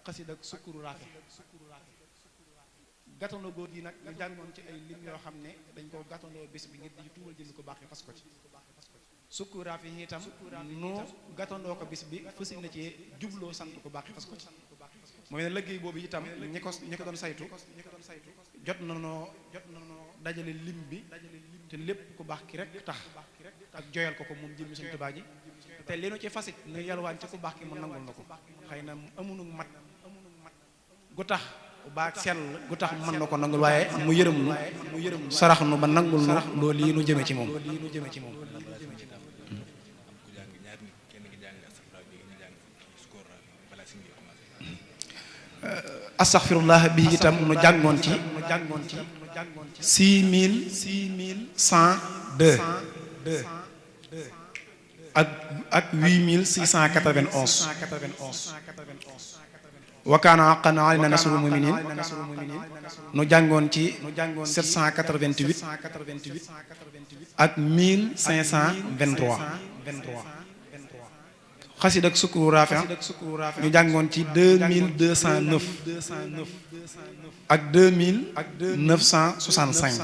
xasida ak sukkuru raafi gàttandoo góor gi nag ñu jàngoon ci ay lim yoo xam ne dañ koo gàttandoo bés bi ngir di tuubal jënd ko baax fas ko ci sukkuru raafi itam nu gàttandoo ko bis bi fas na ci jubloo sant ko baax fas ko ci mooy ne liggéey boobu itam ñi ko doon saytu jot na noo dajale lim bi te lépp ku baax ki rek tax ak joyal ko moom jëmmi Sëñ Tuubaa ji te li nu ci fasit nu yalwaan ci ku baax ki mu nangul na ko xëy na amunu mat gu tax bu baax sell gu tax mën na ko nangul waaye mu yërëm nu sarax nu ba nangul nu loolu yi nu jëme ci moom astaghfirullah bi itam nu jàngoon ci 6102 ak 8691 wa kaana haqqan alaynaa nasrul mu'miniin nu jàngoon ci 788 ak 1523 xasida ak sukkuru raafi ñu jàngoon ci 2209 ak 2965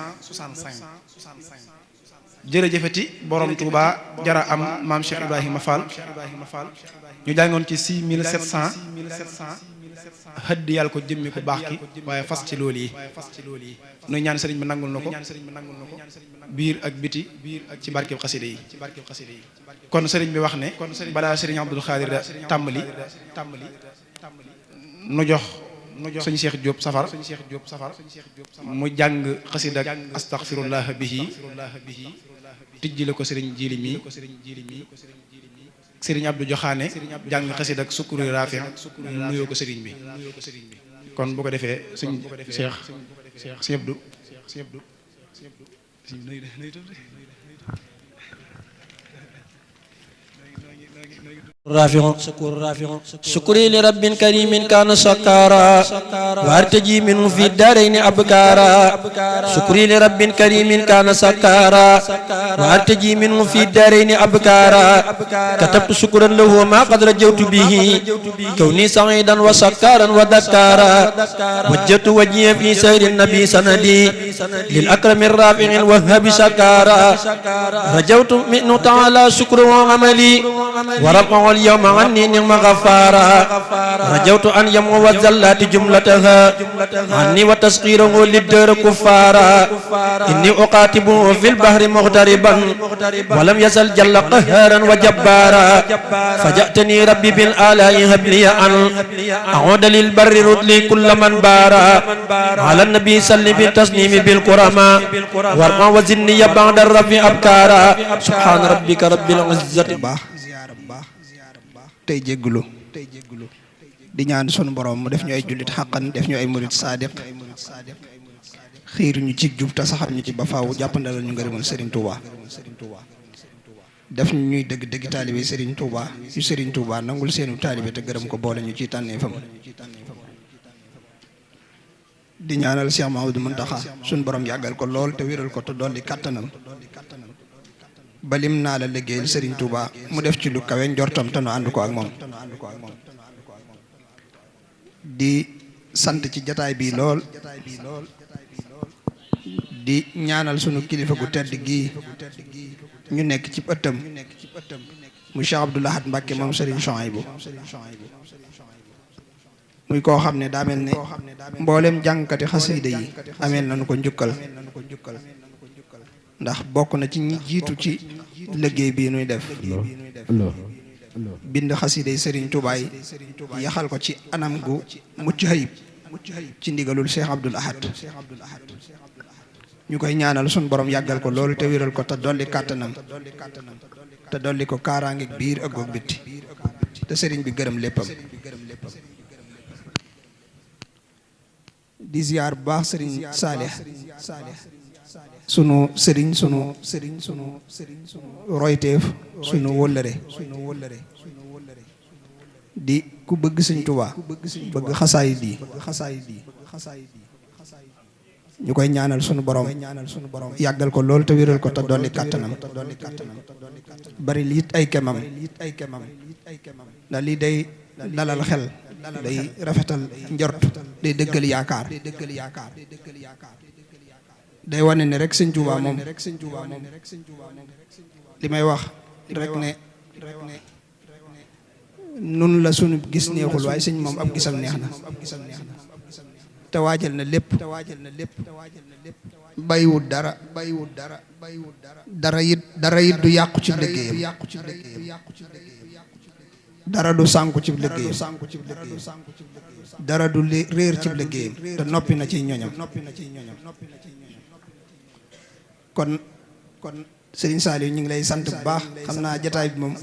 jërëjëfati borom Touba jara am maam Cheikh Ibrahima Fall ñu jàngoon ci 6700 xëdd yàlla ko jëmmi ko baax ki waaye fas ci loolu yi nuy ñaan sëriñ bi nangul na ko biir ak biti ci barkeb xasida yi kon sëriñ bi wax ne balaa sëriñ Abdul Xaadir da tàmbali nu jox sëñ Cheikh Diop Safar mu jàng xasida ak astaghfirullah bihi tijji la ko sëriñ Jili mi sëriñ Abdou Joxaane jàng xasida ak sukkuru raafi nuyoo ko sëriñ bi kon bu ko defee sëñ Cheikh sëñ Abdou رافع شكري لرب كريم كان سكارا وارتجي منه في الدارين أبكارا شكري لرب كريم كان سكارا وارتجي منه في الدارين أبكارا كتبت شكرا له ما قد رجوت به كوني سعيدا وسكارا وذكارا وجهت وجهي في سير النبي سندي للأكرم الرافع الوهاب سكارا رجوت منه تعالى شكر وعملي ورفع اليوم عني نعم غفارا رجوت أن يمو الزلات جملتها عني وتسقيره للدار كفارا إني أقاتبه في البحر مغتربا ولم يزل جل قهارا وجبارا فجأتني ربي بالآلاء هب لي أن أعود للبر رد لي كل من بارا على النبي صلي بالتسليم بالكرما وارقى وزني بعد الرفع أبكارا سبحان ربك رب العزة tey jéggulu di ñaan sunu borom mu def ñu ay jullit xaqan def ñu ay murit saadiq xiir ñu ci jub te saxal ñu ci ba faaw jàppandalal ñu ngërëmal Serigne Touba def ñu ñuy dëgg dëgg taalibe Serigne Touba yu Serigne Touba nangul seenu taalibe te gërëm ko boole ñu ci tànnee fam di ñaanal Cheikh Mahamadou Muntaxa sunu borom yàggal ko lool te wéral ko te dolli kàttanam balim naa la liggéeyal Serigne Touba mu def ci lu kawe njortam te nu ànd ko ak moom di sant ci jataay bi lool di ñaanal sunu kilifa gu tedd gii ñu nekk ci ëttam mu Cheikh Abdoul Ahad Mbacké moom Serigne Souhaïbou muy koo xam ne daa mel ne mboolem jàngkati xasida yi ameel nañu ko njukkal ndax bokk na ci ñi jiitu ci liggéey bii nuy def bind xasida yi Serigne Touba yi yaxal ko ci anam gu mucc ayib ci ndigalul Cheikh Abdoul Ahad ñu koy ñaanal sun borom yàggal ko loolu te wéral ko te dolli kàttanam te dolli ko kaaraange biir ak goog bitti te Serigne bi gërëm léppam di ziar bu baax Serigne Salih sunu royteef sunu wóllëre di ku bëgg Sëñ Tuubaa bëgg xasaayid yi ñu koy ñaanal sunu borom yàggal ko lool te wéral ko te dolli kàttanam bari liit ay kemam ndax lii day dalal xel day rafetal njort day dëggal yaakaar day wane ne rek sëñ Tuubaa moom li may wax rek ne nun la sunu gis neexul waaye sëñ moom ab gisam neex na te waajal na lépp bàyyiwul dara it du yàqu ci liggéeyam dara du sànku ci liggéeyam dara du réer ci liggéeyam te noppi na ci ñoñam kon Serigne Saliou ñu ngi lay sant bu baax xam naa jataay bi moom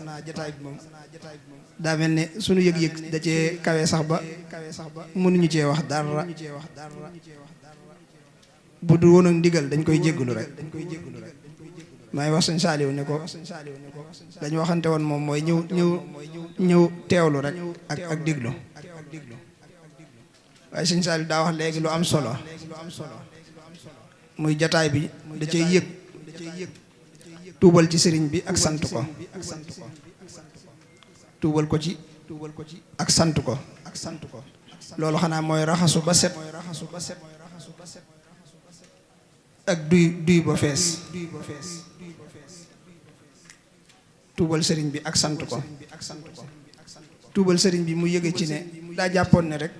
daa mel ne sunu yëg-yëg da cee kawe sax ba mënuñu cee wax dara bu du woon ak ndigal dañ koy jéggulu rek may wax Serigne Saliou ne ko dañ waxante woon moom mooy ñëw teewlu rek ak diglu waaye Serigne Saliou daa wax léegi lu am solo muy jataay bi da cay yëg tuubal ci sëriñ bi ak sant ko tuubal ko ci ak sant ko loolu xanaa mooy raxasu ba set ak duy ba fees tuubal sëriñ bi ak sant ko tuubal sëriñ bi mu yëge ci ne daa jàppoon ne rek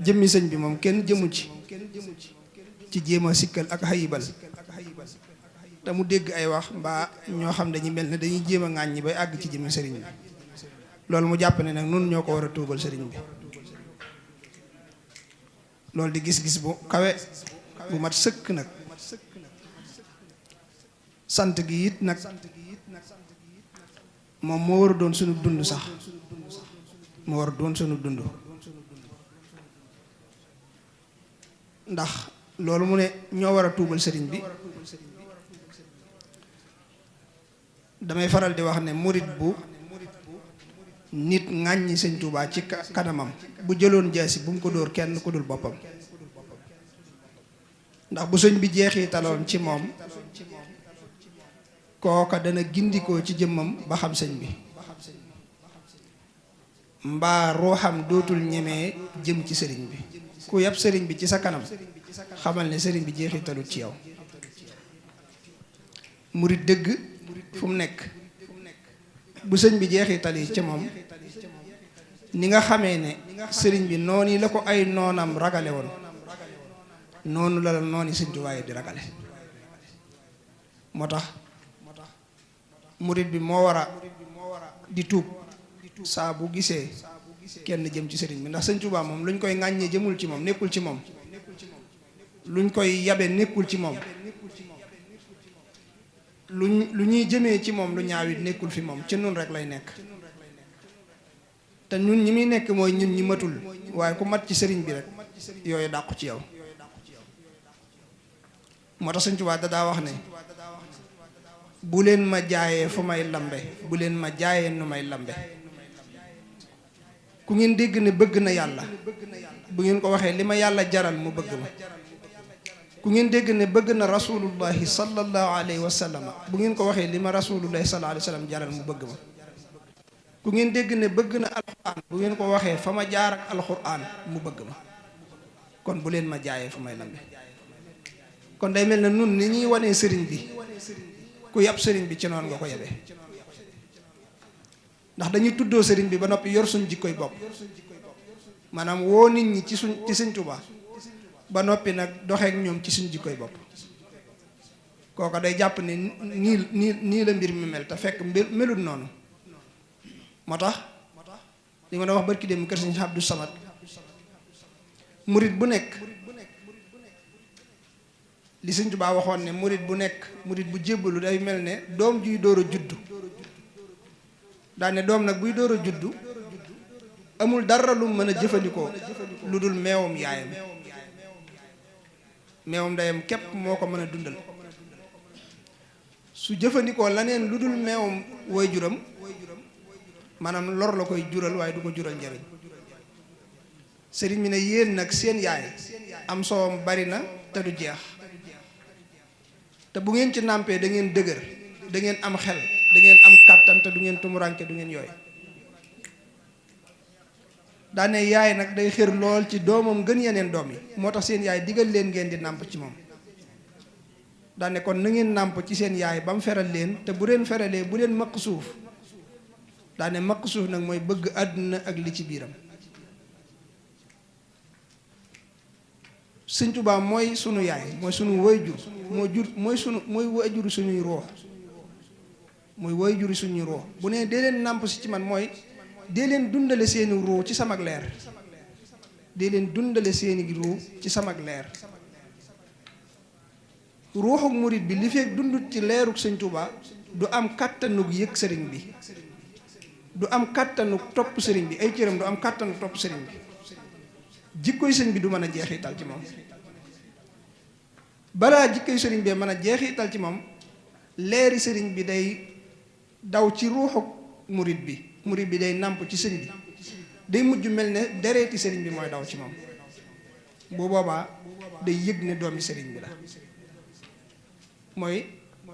jëmmi sëñ bi moom kenn jëmu ci jéem a sikkal ak xayibal te mu dégg ay wax mbaa ñoo xam dañuy mel ne dañuy jéem a ŋàññi bay àgg ci jëmmi sëriñ bi loolu mu jàpp ne nag nun ñoo ko war a tuubal sëriñ bi loolu di gis-gis bu kawe bu mat sëkk nag sant gi it nag moom moo war a doon sunu dund sax moo war a doon sunu dund ndax loolu mu ne ñoo war a tuubal sëriñ bi damay faral di wax ne murit bu nit ŋàññi sëñ Tuubaa ci kanamam bu jëloon jaasi bu mu ko dóor kenn ku dul boppam ndax bu sëñ bi jeexitaloon ci moom kooka dana gindikoo ci jëmmam ba xam sëñ bi mbaa ruuxam dootul ñemee jëm ci sëriñ bi ku yab sëriñ bi ci sa kanam xamal ne sëriñ bi jeexitalut ci yow murit dëgg fu mu nekk bu sëñ bi jeexitali ci moom ni nga xamee ne sëriñ bi noonu yi la ko ay noonam ragale woon noonu la noonu sëñ Tuubaa di ragale moo tax murit bi moo war a di tuub saa bu gisee kenn jëm ci sëriñ bi ndax sëñ Tuubaa moom luñ koy ŋàññee jëmul ci moom nekkul ci moom luñ koy yabe nekkul ci moom lu ñuy jëmee ci moom lu ñaawit nekkul fi moom ci nun rek lay nekk te ñun ñi muy nekk mooy ñun ñi matul waaye ku mat ci sëriñ bi rek yooyu dàqu ci yow moo tax sëñ Tuubaa daa wax ne bu leen ma jaayee fu may lambe bu leen ma jaayee nu may lambe ku ngeen dégg ne bëgg na yàlla bu ngeen ko waxee li ma yàlla jaral mu bëgg ma ku ngeen dégg ne bëgg na rasulullahi sallallahu alayhi wa sallam bu ngeen ko waxee li ma rasulullahi sallallahu alayhi wa sallam jaral mu bëgg ma ku ngeen dégg ne bëgg na alquran bu ngeen ko waxee fa ma jaar ak alquran mu bëgg ma kon bu leen ma jaayee fu may lambe kon day mel ne nun ni ñuy wanee sëriñ bi ku yab sëriñ bi ci noonu nga ko yabee ndax dañuy tuddoo sëriñ bi ba noppi yor suñ jikkoy bopp maanaam woo nit ñi ci sëñ Tuubaa ba noppi nag doxeek ñoom ci suñ jikkoy bopp kooka day jàpp ne nii la mbir mi mel te fekk melut noonu moo tax li ma doon wax barki dem kër sëñ Abdou Samad murit bu nekk li sëñ Tuubaa waxoon ne murit bu nekk murit bu jébbalu day mel ne doom juy door a juddu daane doom nag buy door a juddu amul dara lu mën a jëfandikoo lu dul meewam yaayam meewam ndeyam képp moo ko mën a dundal su jëfandikoo laneen lu dul meewam woy juram maanaam lor la koy jural waaye du ko jural njariñ sëriñ mi ne yéen nag seen yaay am soowam bari na te du jeex te bu ngeen ci nàmpee da ngeen dëgër da ngeen am xel da ngeen am kàttan te du ngeen tumuranke du ngeen yooy daane yaay nag day xër lool ci doomam gën yeneen doom yi moo tax seen yaay digal leen ngeen di nàmp ci moom daane kon na ngeen nàmp ci seen yaay ba mu feral leen te bu leen feralee bu leen makk suuf daane makk suuf nag mooy bëgg àdduna ak li ci biiram. Sëñ Tuubaa mooy sunu yaay mooy sunu waajur mooy waajuru suñuy roox mooy waajuru suñuy roox bu nee dee leen nàmp si ci man mooy dee leen dundale seeni ruu ci samag leer dee leen dundale seeni ruu ci samag leer. ruuxuk murit bi li fekk dundut ci leeruk Sëñ Tuubaa du am kàttanug yëg sëriñ bi du am kàttanug topp sëriñ bi ay cëram du am kàttanug topp sëriñ bi jikkoy sëñ bi du mën a jeexital ci moom. balaa jikkoy sëriñ bee mën a jeexital ci moom leeri sëriñ bi day daw ci ruuxuk murit bi day nàmp ci sëñ bi day mujj mel ne dereeti sëriñ bi mooy daw ci moom bu boobaa day yëg ne doomi sëriñ bi la mooy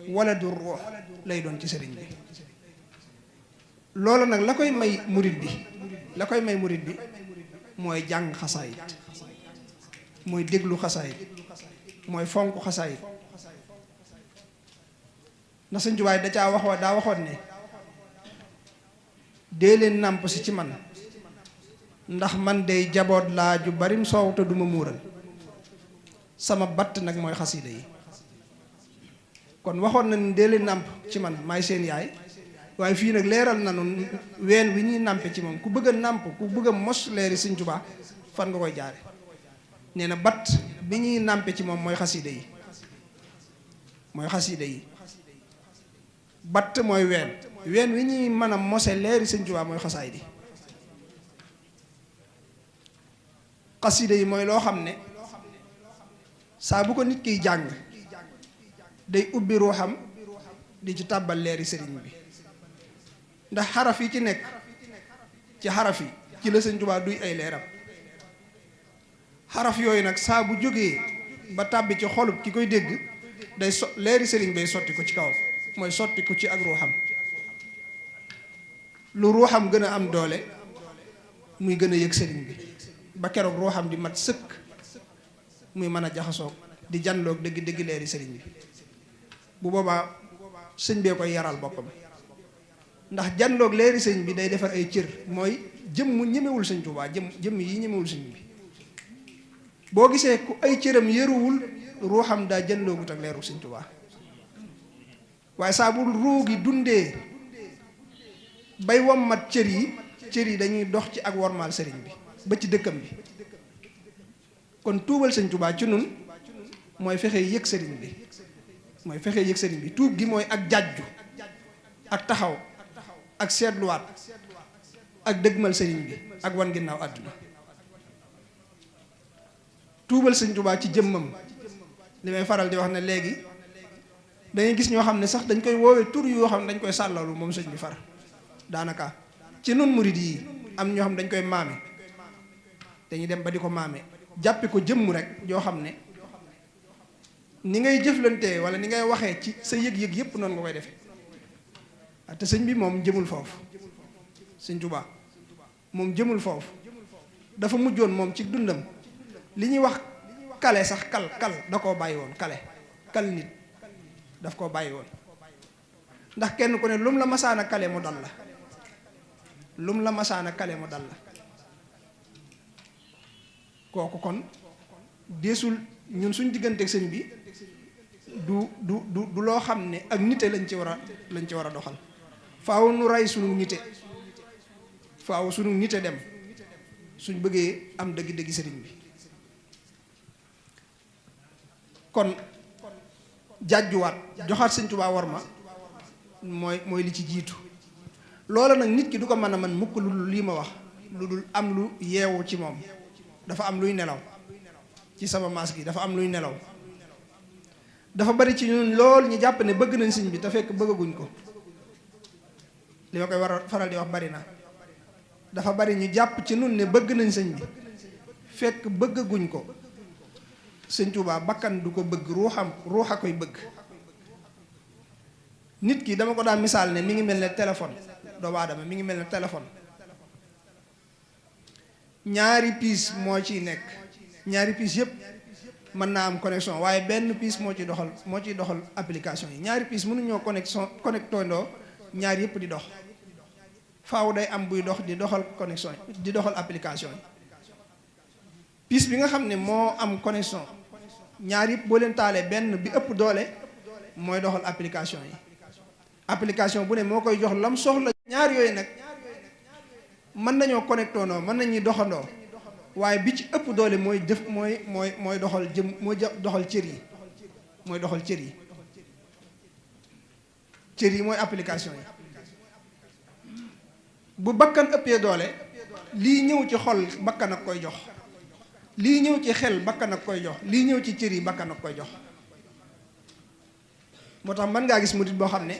wala du ruux lay doon ci sëriñ bi. loolu nag la koy may murit bi mooy jàng xasaayit mooy déglu xasaayit mooy fonk xasaayit na Sëñ Tuubaa daa waxoon ne dee leen nàmp si ci man ndax man day jaboot laa ju barim soow te duma muural sama batt nag mooy xasiida yi. kon waxoon na ni dee leen nàmp ci man maay seen yaay waaye fii nag leeral nanu ween wi ñuy nàmpe ci moom ku bëgg a nàmp ku bëgg a mos leeri Sëñ Tuubaa fan nga koy jaare nee na batt bi ñuy nàmpe ci moom mooy xasiida yi batt mooy ween wi ñuy mën a mose leeri Sëñ Tuubaa mooy xasaay di xasiida yi mooy loo xam ne saa bu ko nit kiy jàng day ubbi ruuxam di ci tàbbal leeri sëriñ bi ndax xaraf yi ci nekk ci xaraf yi ci la Sëñ Tuubaa duy ay leeram xaraf yooyu nag saa bu jógee ba tàbbi ci xolub ki koy dégg day leeri sëriñ bay sotti ko ci kawam mooy sotti ko ci ak ruuxam lu ruuxam gën a am doole muy gën a yëg sëriñ bi ba keroog ruuxam di mat sëkk muy mën a jaxasoog di janloog dëgg leeri sëriñ bi. bu boobaa sëñ bee koy yaral boppam ndax janloog leeri sëñ bi day defar ay cër mooy jëmm ñemewul Sëñ Tuubaa jëmm yi ñemewul sëñ bi boo gisee ku ay cëram yëruwul ruuxam daa janloogut ak leeru Sëñ Tuubaa waaye saa bu ruu gi dundee bay wommat cër yi dañuy dox ci ak wormaal sëriñ bi ba ci dëkkam bi kon tuubal Sëñ Tuubaa ci nun mooy fexe yëg sëriñ bi tuub gi mooy ak jàjju ak taxaw ak seetluwaat ak dëgmal sëriñ bi ak wan ginnaaw àdduna. tuubal Sëñ Tuubaa ci jëmmam li may faral di wax ne léegi dangay gis ñoo xam ne sax dañ koy woowee tur yoo xam ne dañ koy sàllalu moom sëñ bi far daanaka ci nun murid yi am ñoo xam ne dañ koy maame dañuy dem ba di ko maame jàppe ko jëmm rek joo xam ne ni ngay jëflantee wala ni ngay waxee ci sa yëg-yëg yépp noonu nga koy defee te sëñ bi moom jëmul foofu. Sëñ Tuubaa moom jëmul foofu dafa mujjoon moom ci dundam li ñuy wax kale sax kal da koo bàyyi woon kal nit daf koo bàyyi woon ndax kenn ku ne lum la masaana kale mu dal la kooku kon deesul ñun suñ digganteeg sëñ bi du loo xam ne ak nite lañ ci war a doxal faaw nu rey sunu nite faaw sunu nite dem suñ bëggee am dëgg-dëgg sëriñ bi kon jàjjuwaat joxaat Sëñ Tuubaa war ma mooy li ci jiitu loola nag nit ki du ko mën a man mukk lu dul lii ma wax lu dul am lu yeewu ci moom dafa am luy nelaw ci sama maas gi dafa am luy nelaw dafa bari ci ñun lool ñu jàpp ne bëgg nañ sëñ bi te fekk bëggaguñ ko li ma koy war a faral di wax bari na dafa bari ñu jàpp ci nun ne bëgg nañ sëñ bi fekk bëggaguñ ko. Sëñ Tuubaa bakkan du ko bëgg ruuxa koy bëgg nit ki dama ko daan misaal ne mi ngi mel ne téléphone doomu aadama mi ngi mel ne ñaari piis moo ciy nekk, ñaari piis yëpp mën naa am connexion waaye benn piis moo ciy doxal application yi. ñaari piis mënuñoo connectondoo ñaar yëpp di dox, faaw day am buy dox di doxal connexion di doxal application yi. piis bi nga xam ne moo am connexion ñaar yëpp boo leen taalee benn bi ëpp doole mooy doxal application yi. application bu ne moo koy jox lam soxla. ñaar yooyu nag mën nañoo connectondoo mën nañuy doxandoo waaye bi ci ëpp doole mooy def mooy doxal mooy doxal cër yi, mooy doxal cër yi. cër yi mooy application yi. bu bakkan ëppee doole lii ñëw ci xol bakkan ak koy jox, lii ñëw ci xel bakkan ak koy jox, lii ñëw ci cër yi bakkan ak koy jox. moo tax mën ngaa gis murit boo xam ne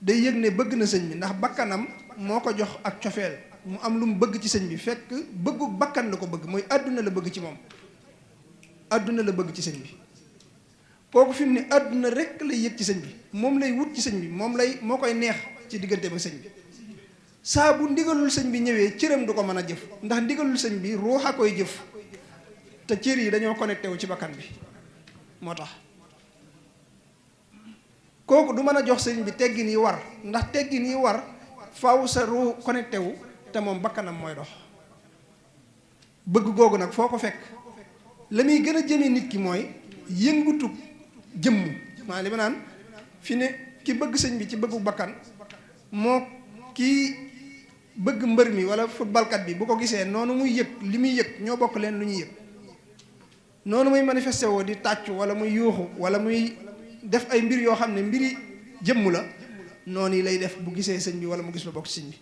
day yëg ne bëgg na sëñ bi ndax bakkanam moo ko jox ak cofeel mu am lu mu bëgg ci sëñ bi, fekk bëggu bakkan la ko bëgg, mooy àdduna la bëgg ci moom, àdduna la bëgg ci sëñ bi. kooku fi mu ne àdduna rekk lay yëg ci sëñ bi, moom lay wut ci sëñ bi, moo koy neex ci diggante ba sëñ bi. saa bu ndigalul sëñ bi ñëwee cëram du ko mën a jëf ndax ndigalul sëñ bi ruux a koy jëf te cër yi dañoo connecté wu ci bakkan bi. moo tax kooku du mën a jox sëñ bi teggin yi war, ndax teggin yi war faaw sa ruux connecté wu te moom bakkanam mooy dox. bëgg googu nag foo ko fekk la muy gën a jëmee nit ki mooy yëngutu jëmm. maa li ma naan fi ne ki bëgg sëñ bi ci bëggu bakkan moo kii bëgg mbër mi wala footballkat bi bu ko gisee noonu muy yëg li muy yëg ñoo bokk leen lu ñuy yëg. noonu muy manifesté woo di tàccu wala muy yuuxu wala muy def ay mbir yoo xam ne mbiri jëmm la, noonu yi lay def bu gisee sëñ bi wala mu gis lu bokk sëñ bi.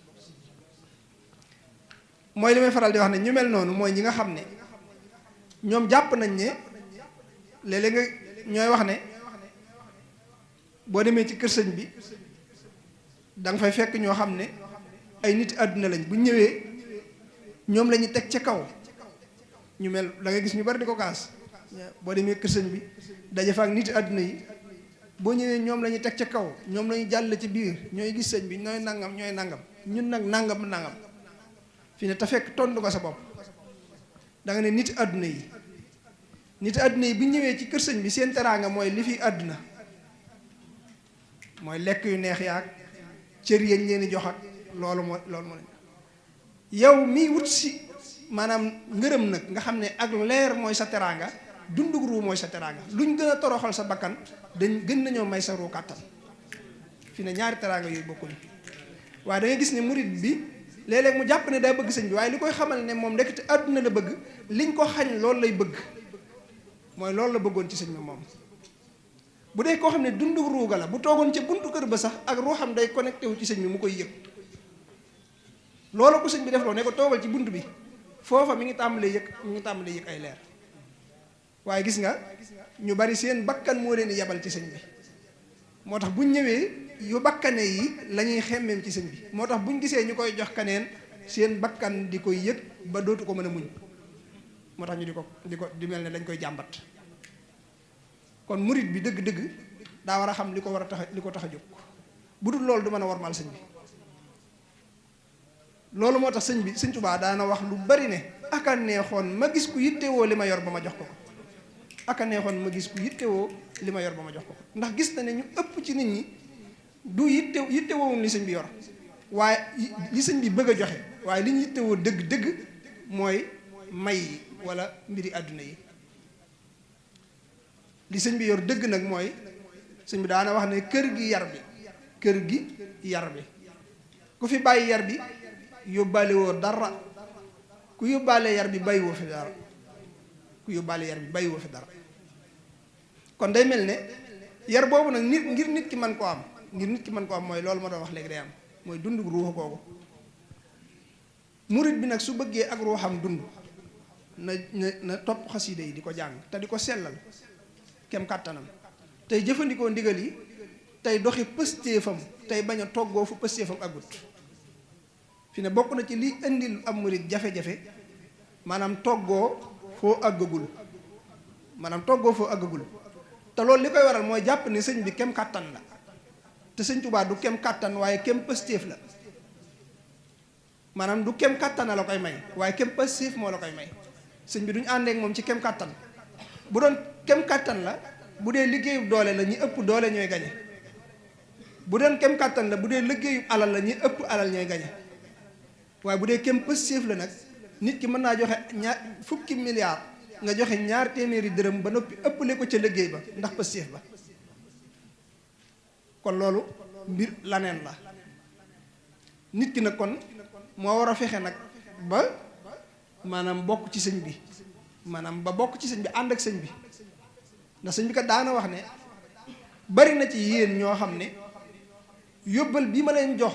mooy li may faral di wax ne ñu mel noonu mooy ñi nga xam ne ñoom jàpp nañ ne léeg-léeg nga ñooy wax ne boo demee ci kër sëñ bi da nga fay fekk ñoo xam ne ay nit àdduna lañ, bu ñëwee ñoom la ñu teg ca kaw. ñu mel da ngay gis ñu bari di ko kaas boo demee kër sëñ bi daje fa ak nit àdduna yi, boo ñëwee ñoom la ñu teg ca kaw, ñoom la ñu jàll ci biir, ñooy gis sëñ bi ñooy nangam ñun nag nangam. fi ne te fekk tontu ko sa bopp da nga ne nit àdduna yi bu ñëwee ci kër sëñ bi seen teraanga mooy li fi àdduna, mooy lekk yu neex yaag cër yañ leen di jox ak loolu moo yow miy wut si maanaam ngërëm nag nga xam ne ak leer mooy sa teraanga, dundug ruu mooy sa teraanga. luñ gën a toroxal sa bakkan dañ gën nañoo may sa ruu kàttan. fi ne ñaari teraanga yooyu bokkuñu. waaye da ngay gis ne murit bi léeg-léeg mu jàpp ne daa bëgg sëñ bi waaye li koy xamal ne moom ndekete àdduna la bëgg, liñ ko xañ loolu lay bëgg, mooy loolu la bëggoon ci sëñ bi moom. bu dee koo xam ne dundug ruuga la bu toogoon ca buntu kër ba sax ak ruuxam day connecté wu ci sëñ bi mu koy yëg. loolu ko sëñ bi def loo ne ko toogal ci bunt bi foofa mi ngi tàmbalee yëg ay leer. waaye gis nga ñu bari seen bakkan moo leen di yabal ci sëñ bi, moo tax buñ ñëwee yu bakkane yi la ñuy xemmeem ci sëñ bi, moo tax buñ gisee ñu koy jox kaneen seen bakkan di koy yëg ba dootu ko mën a muñ, moo tax ñu di mel ne dañ koy jàmbat. kon murit bi dëgg-dëgg daa war a xam li ko tax a jóg, bu dul loolu du mën a wormaal sëñ bi. loolu moo tax sëñ Tuubaa daana wax lu bari ne aka neexoon ma gis ku yittewoo li ma yor ba ma jox ko ko, aka neexoon ma gis ku yittewoo li ma yor ba ma jox ko ko. ndax gis na ne ñu ëpp ci nit ñi du yittewoowuñ li sëñ bi yor, waaye li sëñ bi bëgg a joxe, waaye li ñu yittewoo dëgg-dëgg mooy may yi wala mbiri àdduna yi. li sëñ bi yor dëgg nag mooy sëñ bi daana wax ne kër gi yar bi ku fi bàyyi yar bi yóbbaale woo dara, ku yóbbaale yar bi bàyyi woo fi dara, kon day mel ne yar boobu nag ngir nit ki mën koo am mooy loolu ma doon wax léegi day am, mooy dund ruuxu kooku. murit bi nag su bëggee ak ruuxam dund na topp xasida yi di ko jàng te di ko sellal kem kàttanam, tey jëfandikoo ndigal yi, tey doxi pëstéefam, tey bañ a toggoo fu pëstéefam agut. fi ne bokk na ci li indil am murit jafe-jafe maanaam toggoo foo àggagul te loolu li koy waral mooy jàpp ne sëñ bi kem kàttan la, te sëñ Tuubaa du kem kàttan waaye kem pëstéef la. maanaam du kem kattan la koy may waaye kem passif moo la koy may. sëñ bi duñu àndeek moom ci kem kattan bu doon kem kattan la bu dee liggéeyub doole la ñi ëpp doole ñooy gañe bu doon kem kattan la bu dee liggéeyub alal la ñi ëpp alal ñooy gañe waaye bu dee kem passif la nag nit ki mën naa joxe fukki milliards nga joxe 2 téeméeri dërëm ba noppi ëppale ko ca liggéey ba ndax passif ba kon loolu mbir laneen la nit ki nag kon moo war a fexe nag ba maanaam bokk ci sëñ bi maanaam ba bokk ci sëñ bi ànd ak sëñ bi ndax sëñ bi kat daana wax ne bari na ci yéen ñoo xam ne yóbbal bi ma leen jox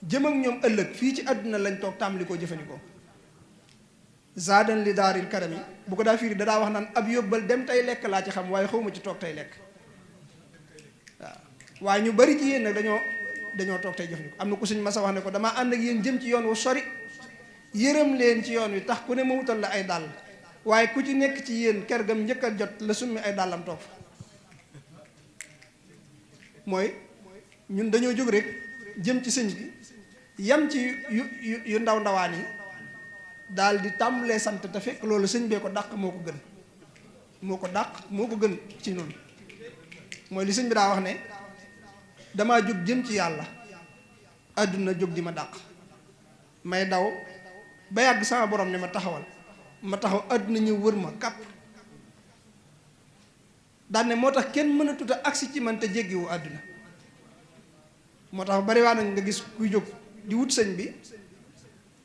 jëm ak ñoom ëllëg fii ci àdduna lañ toog tàmbali koo jëfandikoo zaadan li daaril karami bu ko daa firi dadaa wax naan ab yóbbal dem tey lekk laa ci xam waaye xawma ci toog tey lekk waaw waaye ñu bari ci yéen nag dañoo toog tey jëfandikoo am na ku suñ masa wax ne ko damaa ànd ak yéen jëm ci yoon wu sori yërëm leen ci yoon wi tax ku ne ma wutal la ay dàll waaye ku ci nekk ci yéen ker gam njëkk a jot la summi ay dàllam toog fa mooy ñun dañoo jóg rek jëm ci sëñ bi yam ci yu ndaw ndawaan yi daal di tàmbalee sant te fekk loolu sëñ bee ko dàq moo ko gën moo ko gën ci noonu mooy li sëñ bi daa wax ne damaa jóg jëm ci yàlla àdduna jóg di ma dàq may daw ba yàgg sama borom ne ma taxawal ma taxaw àdduna ñëw wër ma kàpp daan ne moo tax kenn mën a tuta agsi ci man te jéggiwu àdduna moo tax bari waa nañ nga gis kuy jóg di wut sëñ bi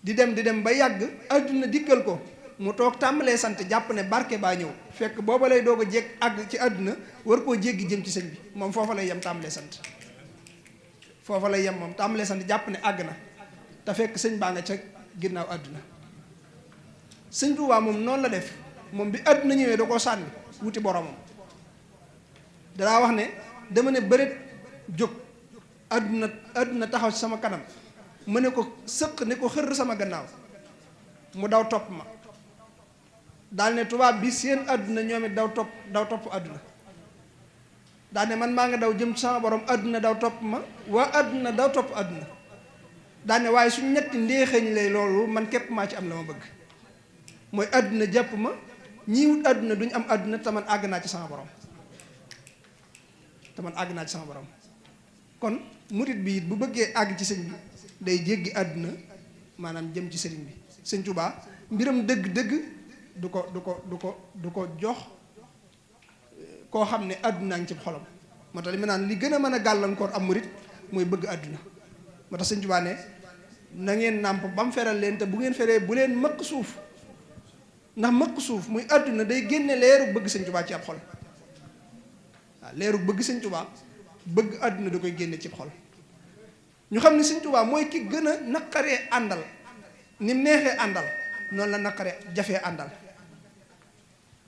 di dem ba yàgg àdduna dikkal ko mu toog tàmbalee sant jàpp ne barke baa ñëw fekk booba lay doog a jég àgg ci àdduna war koo jéggi jëm ci sëñ bi moom foofa lay yem tàmbalee sant foofa lay yem moom tàmbalee sant jàpp ne àgg na te fekk sëñ baa nga ca ginnaaw àdduna sëñ Tuubaa moom noonu la def moom bi àdduna ñëwee da koo sànni wuti boromam danaa wax ne dama ne bëreet jóg àdduna taxaw ci sama kanam ma ne ko sëq ne ko xër sama gannaaw mu daw topp ma daal ne tubaab bi seen àdduna ñoom it daw topp àdduna daal ne man maa nga daw jëm sama borom àdduna daw topp ma waa àdduna daw topp àdduna daal ne waaye suñ ñetti ndéexeeñ lay loolu man képp maa ci am la ma bëgg mooy àdduna jàpp ma ñii wut àdduna duñ am àdduna te man àgg naa ci sama borom kon murit bi it bu bëggee àgg ci sëñ bi day jéggi àdduna maanaam jëm ci sëriñ bi sëñ Tuubaa mbiram dëgg-dëgg du ko jox koo xam ne àdduna ngi ci xolam moo tax li ma naan li gën a mën a gàllankoor am murit mooy bëgg àdduna moo tax sëñ Tuubaa ne na ngeen nàmp ba mu feral leen te bu ngeen feree bu leen mëkk suuf ndax mëkk suuf muy àdduna day génne leeru bëgg sëñ Tuubaa ci ab xol waaw leeru bëgg sëñ Tuubaa bëgg àdduna da koy génne ci xol ñu xam ne sëñ Tuubaa mooy ki gën a naqaree àndal ni mu neexee àndal noonu la naqaree jafee àndal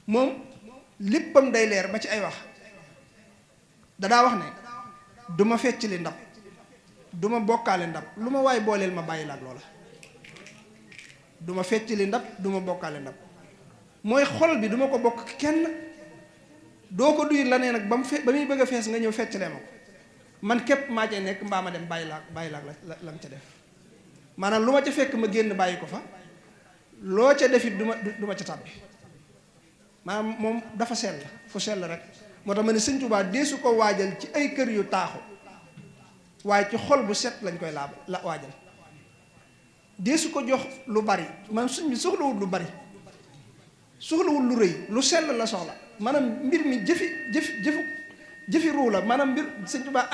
moom léppam day leer ba ci ay wax dadaa wax ne du ma fecc li ndab du ma bokkaale ndab lu ma waay booleel ma bàyyi la ak loola du ma fecc li ndab du ma bokkaale ndab mooy xol bi du ma ko bokk kenn doo ko duy la nee nag ba muy bëgg a fees nga ñëw feccalee ma ko man képp maa cay nekk mbaa ma dem bàyyi la la nga ca def maanaam lu ma ca fekk ma génn bàyyi ko fa loo ca defit du ma ca tàbbi maanaam moom dafa sell fu sell rek moo tax ma ne sëñ Tuubaa deesu ko waajal ci ay kër yu taaxu waaye ci xol bu set lañ koy la waajal deesu ko jox lu bari man suñ bi soxlawul lu bari soxlawul lu rëy lu sell la soxla maanaam mbir mi jëfi ruu la maanaam mbir sëñ Tuubaa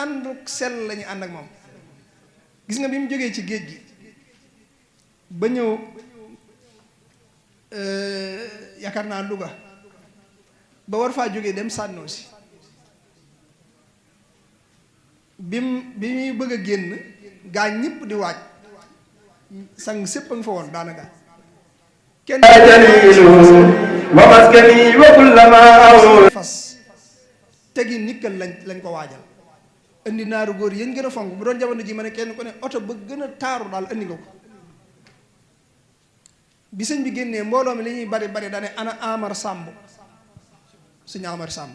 àndu sell la ñuy ànd ak moom gis nga bi mu jógee ci géej gi ba ñëw yaakaar naa Louga ba war faa jógee dem sànnoo si bi muy bëgg a génn gaa ñëpp di waaj sang sépp a nga fa woon daanaka kenn fas tegi nikkal lañ ko waajal indi naaru góor yéen gën a fonk bu doon jamono ji ma ne kenn ku ne oto ba gën a taaru daal indi nga ko bi sëñ bi génnee mbooloo mi li ñuy bari bari dane ana Amar Samb sëñ Amar Samb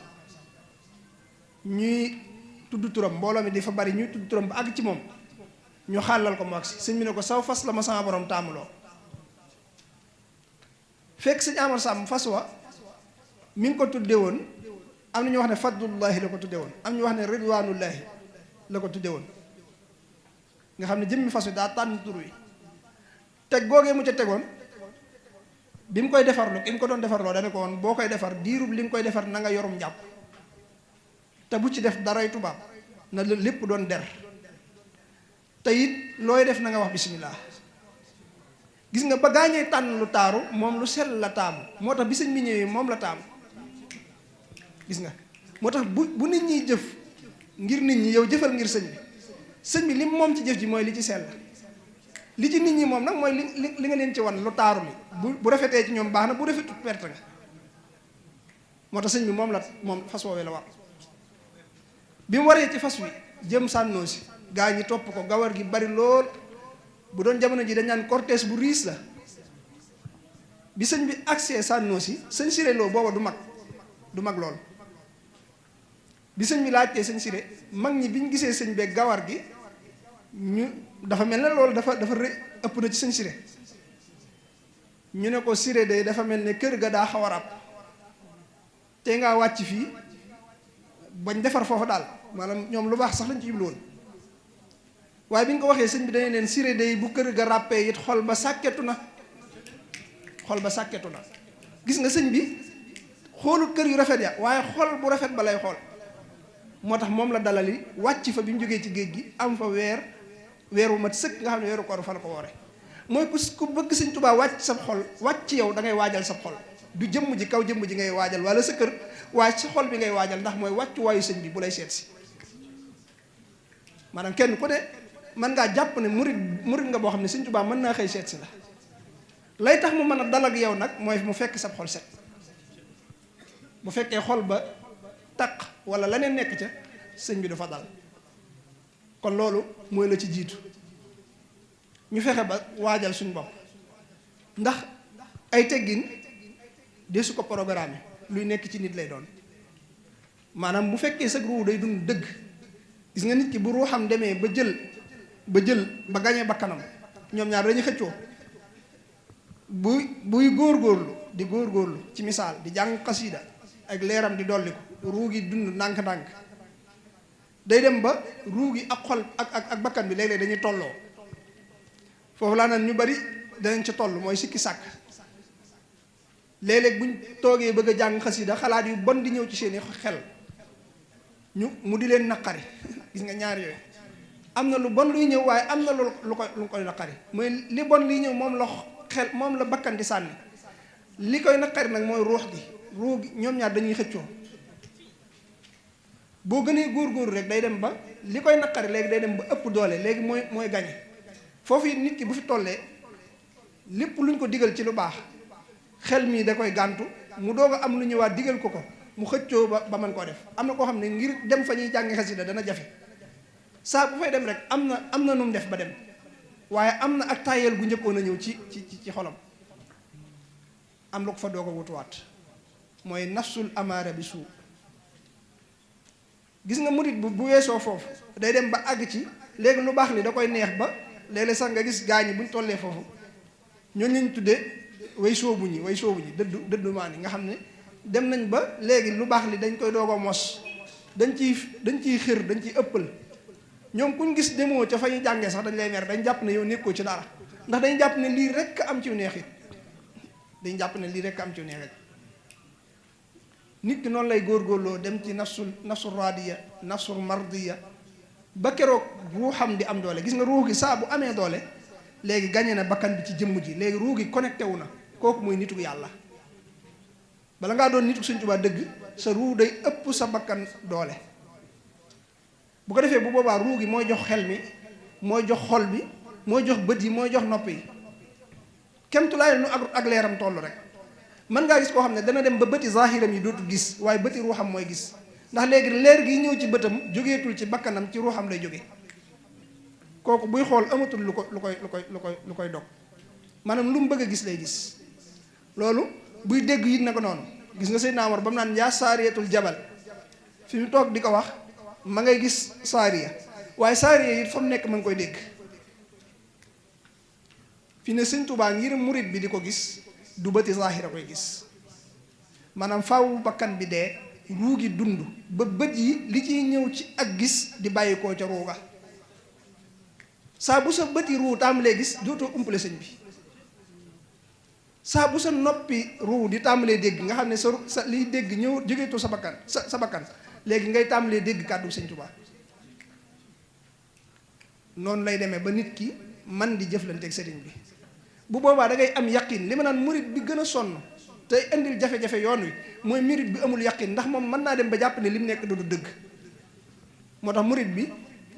ñuy tudd turam mbooloo mi di fa bari ñuy tudd turam ba àgg ci moom ñu xàllal ko mu agsi sëñ bi ne ko saw fas la ma sama borom taamuloo fekk sëñ Amar Samb fas wa mi ngi ko tudde woon am na ñu wax ne fadlullahi la ko tudde woon am ñu wax ne ridwanullahi la ko tudde woon nga xam ne jëmmi fas wi daa tànn tur wi teg googee mu ca tegoon bi mu koy defarloo ki mu ko doon defarloo dana ko woon boo koy defar diirub li nga koy defar na nga yorum njàpp te bu ci def daray tubaab na lépp doon der te it looy def na nga wax bismillah gis nga ba gaañee tànn lu taaru moom lu sell la taamu moo tax bi sëñ bi ñëwee moom la taamu gis nga moo tax bu nit ñiy jëf ngir nit ñi yow jëfal ngir sëñ bi lim moom ci jëf ji mooy li ci sell li ci nit ñi moom nag mooy li nga leen ci wan lu taaru li bu rafetee ci ñoom baax na bu rafetut perte nga moo tax sëñ bi moom fas woowee la war bi mu waree ci fas wi jëm sànnoo si gaa ñi topp ko gawar gi bari lool bu doon jamono ji dañ naan cortège bu riis la bi sëñ bi agsee sànnoo si sëñ Siré Lo booba du mag lool bi sëñ bi laajtee sëñ Siré mag ñi bi ñu gisee sëñ beeg gawar gi ñu dafa mel ne loolu dafa ëpp na ci sëñ Siré ñu ne ko Siré de dafa mel ne kër ga daa xaw a ràpp te ngaa wàcc fii bañ defar foofu daal maanaam ñoom lu baax sax lañ ci jublu woon waaye bi ñu ko waxee sëñ bi dañu leen Siré de bu kër ga ràppee it xol ba sàkketu na gis nga sëñ bi xoolut kër yu rafet ya waaye xol bu rafet ba lay xool moo tax moom la dalali wàcc fa bi mu jógee ci géej gi am fa weer wu mat sëkk nga xam ne weeru koor fa la ko woore mooy ku bëgg sëñ Tuubaa wàcc sab xol wàcc yow da ngay waajal sab xol du jëmm ji kaw jëmm ji ngay waajal wala sa kër waaye sa xol bi ngay waajal ndax mooy wàcc waayu sëñ bi bu lay seet si maanaam kenn ku ne mën ngaa jàpp ne murit nga boo xam ne sëñ Tuubaa mën naa xëy seet si la lay tax mu mën a dal ak yow nag mooy mu fekk sab xol set bu fekkee xol ba taq wala leneen nekk ca sëñ bi du fa dal kon loolu mooy la ci jiitu ñu fexe ba waajal suñ bopp ndax ay teggin desu ko programme luy nekk ci nit lay doon maanaam bu fekkee sag ruu day dund dëgg gis nga nit ki bu ruuxam demee ba jël ba gañee bakkanam ñoom ñaar dañuy xëccoo buy góorgóorlu di góorgóorlu ci misaal di jàng xasida ak leeram di dolli ko ruu gi dund ndànk-ndànk day dem ba ruu gi ak xol ak bakkan bi léeg-léeg dañuy tolloo foofu laa naan ñu bari danañ ca toll mooy sikki sàkk léeg-léeg buñ toogee bëgg a jàng xasida xalaat yu bon di ñëw ci seeni xel mu di leen naqari gis nga ñaar yooyu am na lu bon luy ñëw waaye am na lu koy naqari mooy li bon liy ñëw moom la bakkan di sànni li koy naqari nag mooy ruux gi ñoom ñaar dañuy xëccoo boo gënee góor rek day dem ba li koy naqari léegi day dem ba ëpp doole léegi mooy gañe foofu it nit ki bu fi tollee lépp luñ ko digal ci lu baax xel mii da koy gàntu mu doog a am lu ñëwaat digal ko mu xëccoo ba mën koo def am na koo xam ne ngir dem fa ñuy jàngi xasida dana jafe saa bu fay dem rek am na nu mu def ba dem waaye am na ak tàyyeel gu njëkkoon a ñëw ci xolam am lu ko fa doog a wutuwaat mooy nafsul amaara bi suu gis nga murit bu weesoo foofu day dem ba àgg ci léegi lu baax li da koy neex ba léeg-léeg sax nga gis gaañi buñ tollee foofu ñooñu lañ tuddee way soobu ñi dëddu maani nga xam ne dem nañ ba léegi lu baax li dañ koy doog a mos dañ ciy xër dañ ciy ëppal ñoom kuñ gis demoo ca fa ñu jàngee sax dañ lay mer dañ jàpp ne yow nekkoo ci dara ndax dañ jàpp ne lii rekk am ci neexit nit ki noonu lay góorgóorloo dem ci nafsul radiya nafsul mardiya ba keroog ruuxam di am doole gis nga ruux gi saa bu amee doole léegi gañe na bakkan bi ci jëmm ji léegi ruux gi connecté wu na kooku mooy nitu yàlla bala ngaa doon nitu Sëñ Tuubaa dëgg sa ruux day ëpp sa bakkan doole bu ko defee bu boobaa ruux gi mooy jox xel mi mooy jox xol bi mooy jox bët yi mooy jox nopp yi kemtulaay nu ak leeram toll rek mën ngaa gis koo xam ne dana dem ba bëti zahiram yi dootul gis waaye bëti ruuxam mooy gis ndax léegi leer gi ñëw ci bëtam jógeetul ci bakkanam ci ruuxam lay jóge kooku buy xool amatul lu koy dog maanaam lu mu bëgg a gis lay gis loolu buy dégg it na ko noonu gis nga Seydina Omar ba mu naan yaa saariyatul jabal fi mu toog di ko wax ma ngay gis saariya waaye saariya it fa mu nekk ma ngi koy dégg fi ne sëñ Tuubaa ngir murit bi di ko gis du bëti zaahira koy gis maanaam faaw bakkan bi dee ruu gi dund ba bët yi li ciy ñëw ci ak gis di bàyyi koo ca ruuga saa bu sa bëti ruu tàmbalee gis dootoo umpale sëñ bi saa bu sa noppi ruu di tàmbalee dégg nga xam ne sa liy dégg ñëw jógeetu sa bakkan sa bakkan léegi ngay tàmbalee dégg kàddu sëñ Tuubaa noonu lay demee ba nit ki man di jëflanteeg sëriñ bi bu boobaa da ngay am yaqin li ma naan murit bi gën a sonn tey indil jafe-jafe yoon wi mooy murit bi amul yaqin ndax moom mën naa dem ba jàpp ne li mu nekk du dëgg moo tax murit bi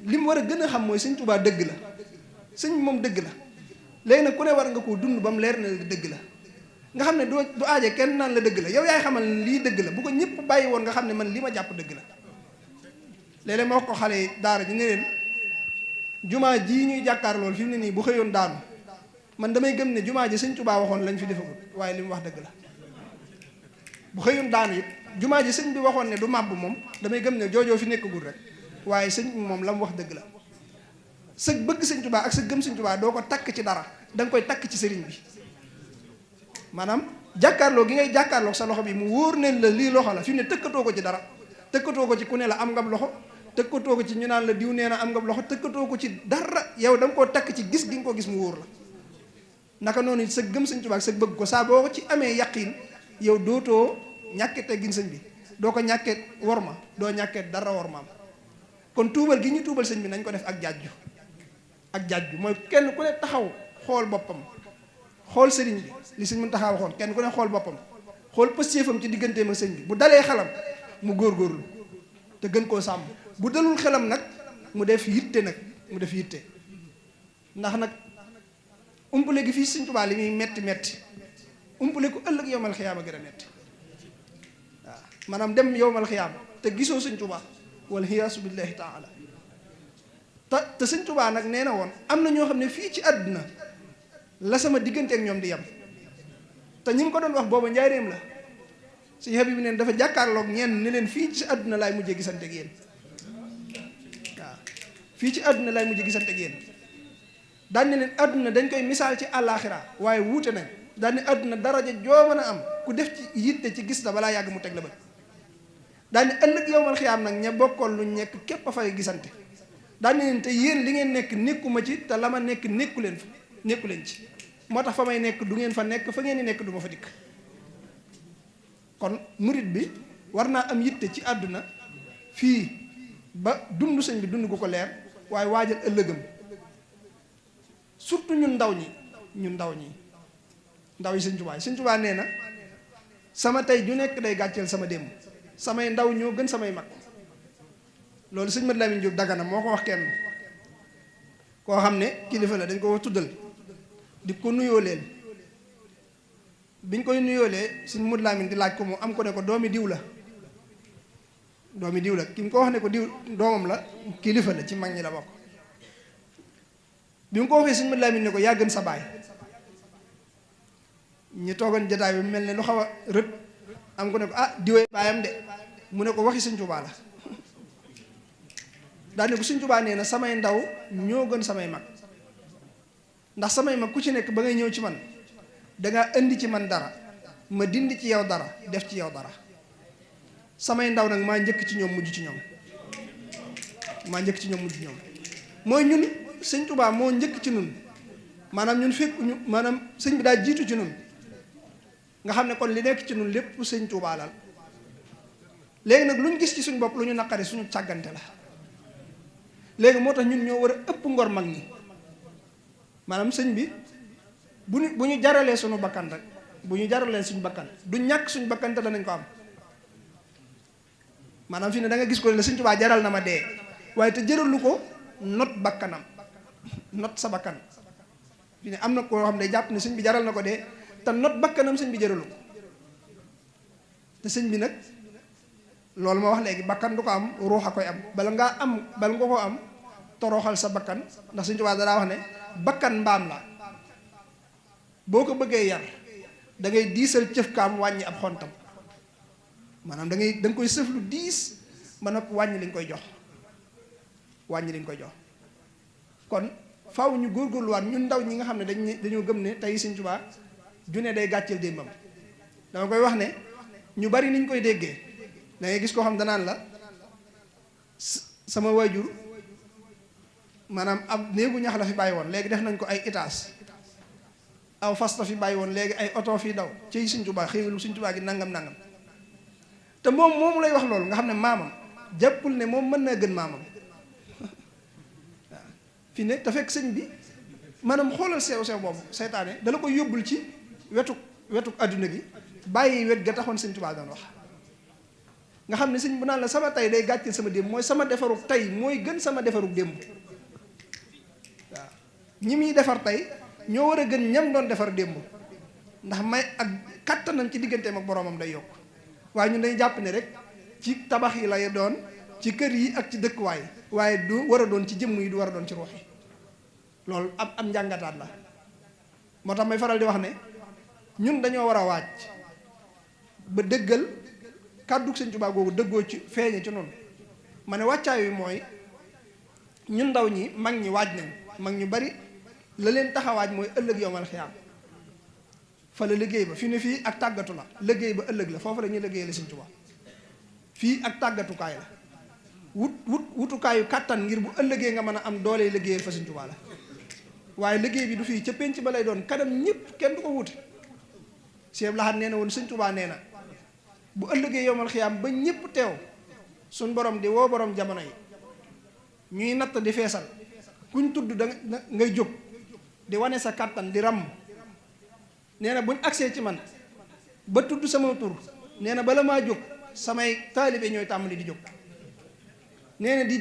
li mu war a gën a xam mooy sëñ Tuubaa dëgg la sëñ moom dëgg la léegi nag ku ne war nga koo dund ba mu leer na dëgg la nga xam ne du aaje kenn naan la dëgg la yow yaay xamal lii dëgg la bu ko ñëpp bàyyi woon nga xam ne man li ma jàpp dëgg la léeg-léeg ma wax ko xale yi daara ji ne leen jumaa jii ñuy jàkkaar loolu fi mu ne nii bu xëyoon daanu man damay gëm ne jumaa ji sëñ Tuubaa waxoon lañ fi defagul waaye li mu wax dëgg la bu xëyoon daanu it jumaa ji sëñ bi waxoon ne du màbb moom damay gëm ne joojoo fi nekkagul rek waaye sëñ bi moom la mu wax dëgg la sa bëgg sëñ Tuubaa ak sa gëm sëñ Tuubaa doo ko takk ci dara da nga koy takk ci sëriñ bi maanaam jàkkaarloo gi ngay jàkkaarloo sa loxo bi mu wóor neen la lii loxo la fi mu ne tëkkatoo ko ci dara tëkkatoo ko ci ku ne la am ngam loxo tëkkatoo ko ci ñu naan la diw nee na am ngam loxo tëkkatoo ko ci dara yow da nga koo takk ci gis gi nga ko gis mu wóor la naka noonu sa gëm sëñ Tuubaa sa bëgg ko saa boo ko ci amee yaqin yow dootoo ñàkke teggin sëñ bi doo ko ñàkkee worma doo ñàkkee dara wormaam kon tuubal gi ñu tuubal sëñ bi nañ ko def ak jaajju mooy kenn ku ne taxaw xool boppam xool sëriñ bi li sëñ Muntaxa waxoon kenn ku ne xool boppam xool pëstéefam ci digganteem ak sëñ bi bu dalee xelam mu góorgóorlu te gën koo sàmm bu dalul xelam nag mu def yitte ndax nag umpale gi fii sëñ Tuubaa li muy metti umpale ko ëllëg yowmal xiyaama gën a metti waaw maanaam dem yowmal xiyaama te gisoo sëñ Tuubaa wal xiyaasu billahi taala te sëñ Tuubaa nag nee na woon am na ñoo xam ne fii ci àdduna la sama diggante ak ñoom di yem te ñi ngi ko doon wax booba njaareem la sëñ Habib bi neen dafa jàkkaarloog ñenn ni leen fii ci àdduna laay mujjee gisante ak yéen waaw fii ci àdduna laay mujjee gisante ak yéen daan ne leen àdduna dañ koy misaal ci àllaaxira waaye wuute nañ daan ne àdduna daraja joo mën a am ku def ci yitte ci gis ta balaa yàgg mu teg la bët daan ne ëllëg yowmal xiyaam nag ña bokkoon lu nekk képp a fay gisante daan ne leen te yéen li ngeen nekk nekkuma ci te la ma nekk nekku leen ci moo tax fa may nekk du ngeen fa nekk fa ngeen di nekk du ma fa dikk kon murit bi war naa am yitte ci àdduna fii ba dund sëñ bi dund gu ko leer waaye waajal ëllëgam surtout ñun ndaw ñi ndaw yi sëñ Tuubaa nee na sama tey ju nekk day gàcceel sama démb samay ndaw ñoo gën samay mag loolu sëñ Mat Lamin Jóob Dagana moo ko wax kenn koo xam ne kilifa la dañ ko tuddal di ko nuyoo leen biñ koy nuyoolee sëñ Mat Lamin di laaj ko mu am ko ne ko doomi diw la ki mu ko wax ne ko diw doomam la kilifa la ci mag ñi la bokk bi mu ko waxee sëñ Mat Lamin ne ko yaa gën sa baay ñi toogoon jotaay bi mel ne lu xaw a rët am ko ne ko ah diwee baayam de mu ne ko waxi sëñ Tuubaa la daal ne ko sëñ Tuubaa nee na samay ndaw ñoo gën samay mag ndax samay mag ku ci nekk ba ngay ñëw ci man dangaa indi ci man dara ma dindi ci yow dara def ci yow dara samay ndaw nag maa njëkk ci ñoom mujj ci ñoom mooy ñun sëñ Tuubaa moo njëkk ci nun maanaam ñun fekk ñu maanaam sëñ bi daa jiitu ci nun nga xam ne kon li nekk ci nun lépp sëñ Tuubaa la léegi nag lu ñu gis ci suñu bopp lu ñu naqari suñu càggante la léegi moo tax ñun ñoo war a ëpp ngor mag ñi maanaam sëñ bi bu ñu jaralee suñu bakkan rek bu ñu jaralee suñu bakkan du ñàkk suñu bakkan te danañ ko am maanaam fii ne da nga gis ko ne sëñ Tuubaa jaral na ma dee waaye te jëralu ko not bakkanam not sa bakkan fii ne am na koo xam ne jàpp ne sëñ bi jaral na ko dee te not bakkanam sëñ bi jëralu ko te sëñ bi nag loolu ma wax léegi bakkan du ko am ruux a koy am bala nga ko am toroxal sa bakkan ndax sëñ Tuubaa danaa wax ne bakkan mbaam la boo ko bëggee yar da ngay diisal cëfkaam wàññi ab xontam maanaam da nga koy sëf lu diis ba nag wàññi liñ koy jox kon faaw ñu góorgóorluwaat ñun ndaw ñi nga xam ne dañoo gëm ne tey Sëñ Tuubaa junne day gàcceel démbam. dama koy wax ne ñu bari niñ koy déggee da ngay gis koo xam danaan la sama waajur maanaam ab néegu ñax la fi bàyyi woon léegi def nañ ko ay étage aw fas la fi bàyyi woon léegi ay oto fi daw ci Sëñ Tuubaa xéewalu Sëñ Tuubaa gi nangam nangam te moom lay wax loolu nga xam ne maamam jàppul ne moom mën naa gën maamam waaw fi ne te fekk sëñ bi maanaam xoolal sew boobu seytaane dala koy yóbbul ci wetu adduna gi bàyyi wet ga taxoon Sëñ Tuubaa doon wax nga xam ne sëñ bu naan la sama tey day gàcceel sama démb mooy sama defarug tey mooy gën sama defarug démb waaw ñi muy defar tey ñoo war a gën ñam doon defar démb ndax may ak kattanam ci digganteem ak boromam day yokk waaye ñun dañuy jàpp ne rek ci tabax yi lay doon ci kër yi ak ci dëkkuwaay waaye du war a doon ci jëmm yi du war a doon ci ruux yi loolu am njàngataat la moo tax may faral di wax ne ñun dañoo war a waaj ba dëggal kàddu Sëñ Tuubaa googu dëggoo ci feeñe ci noonu ma ne wàccaay wi mooy ñun ndaw ñi mag ñi waaj nañ mag ñu bari la leen tax a waaj mooy ëllëg yowmal xiyaam fa la liggéey ba fi ne fii ak tàggatu la liggéey ba ëllëg la foofu la ñuy liggéey la Sëñ Tuubaa fii ak tàggatukaay la wutukaayu kàttan ngir bu ëllëgee nga mën a am doole liggéeyal fa Sëñ Tuubaa la waaye liggéey bi du fii ca pénc ba lay doon kanam ñëpp kenn du ko wuute Cheikh Lahad nee na woon Sëñ Tuubaa nee na bu ëllëgee yowmal xiyaam ba ñëpp teew suñ borom di woo borom jamono yi ñuy natt di feesal kuñ tudd da ngay jóg di wane sa kàttan di ràmm nee na buñ agsee ci man ba tudd sama tur nee na bala maa jóg samay taalibe ñooy tàmbali di jóg nee na di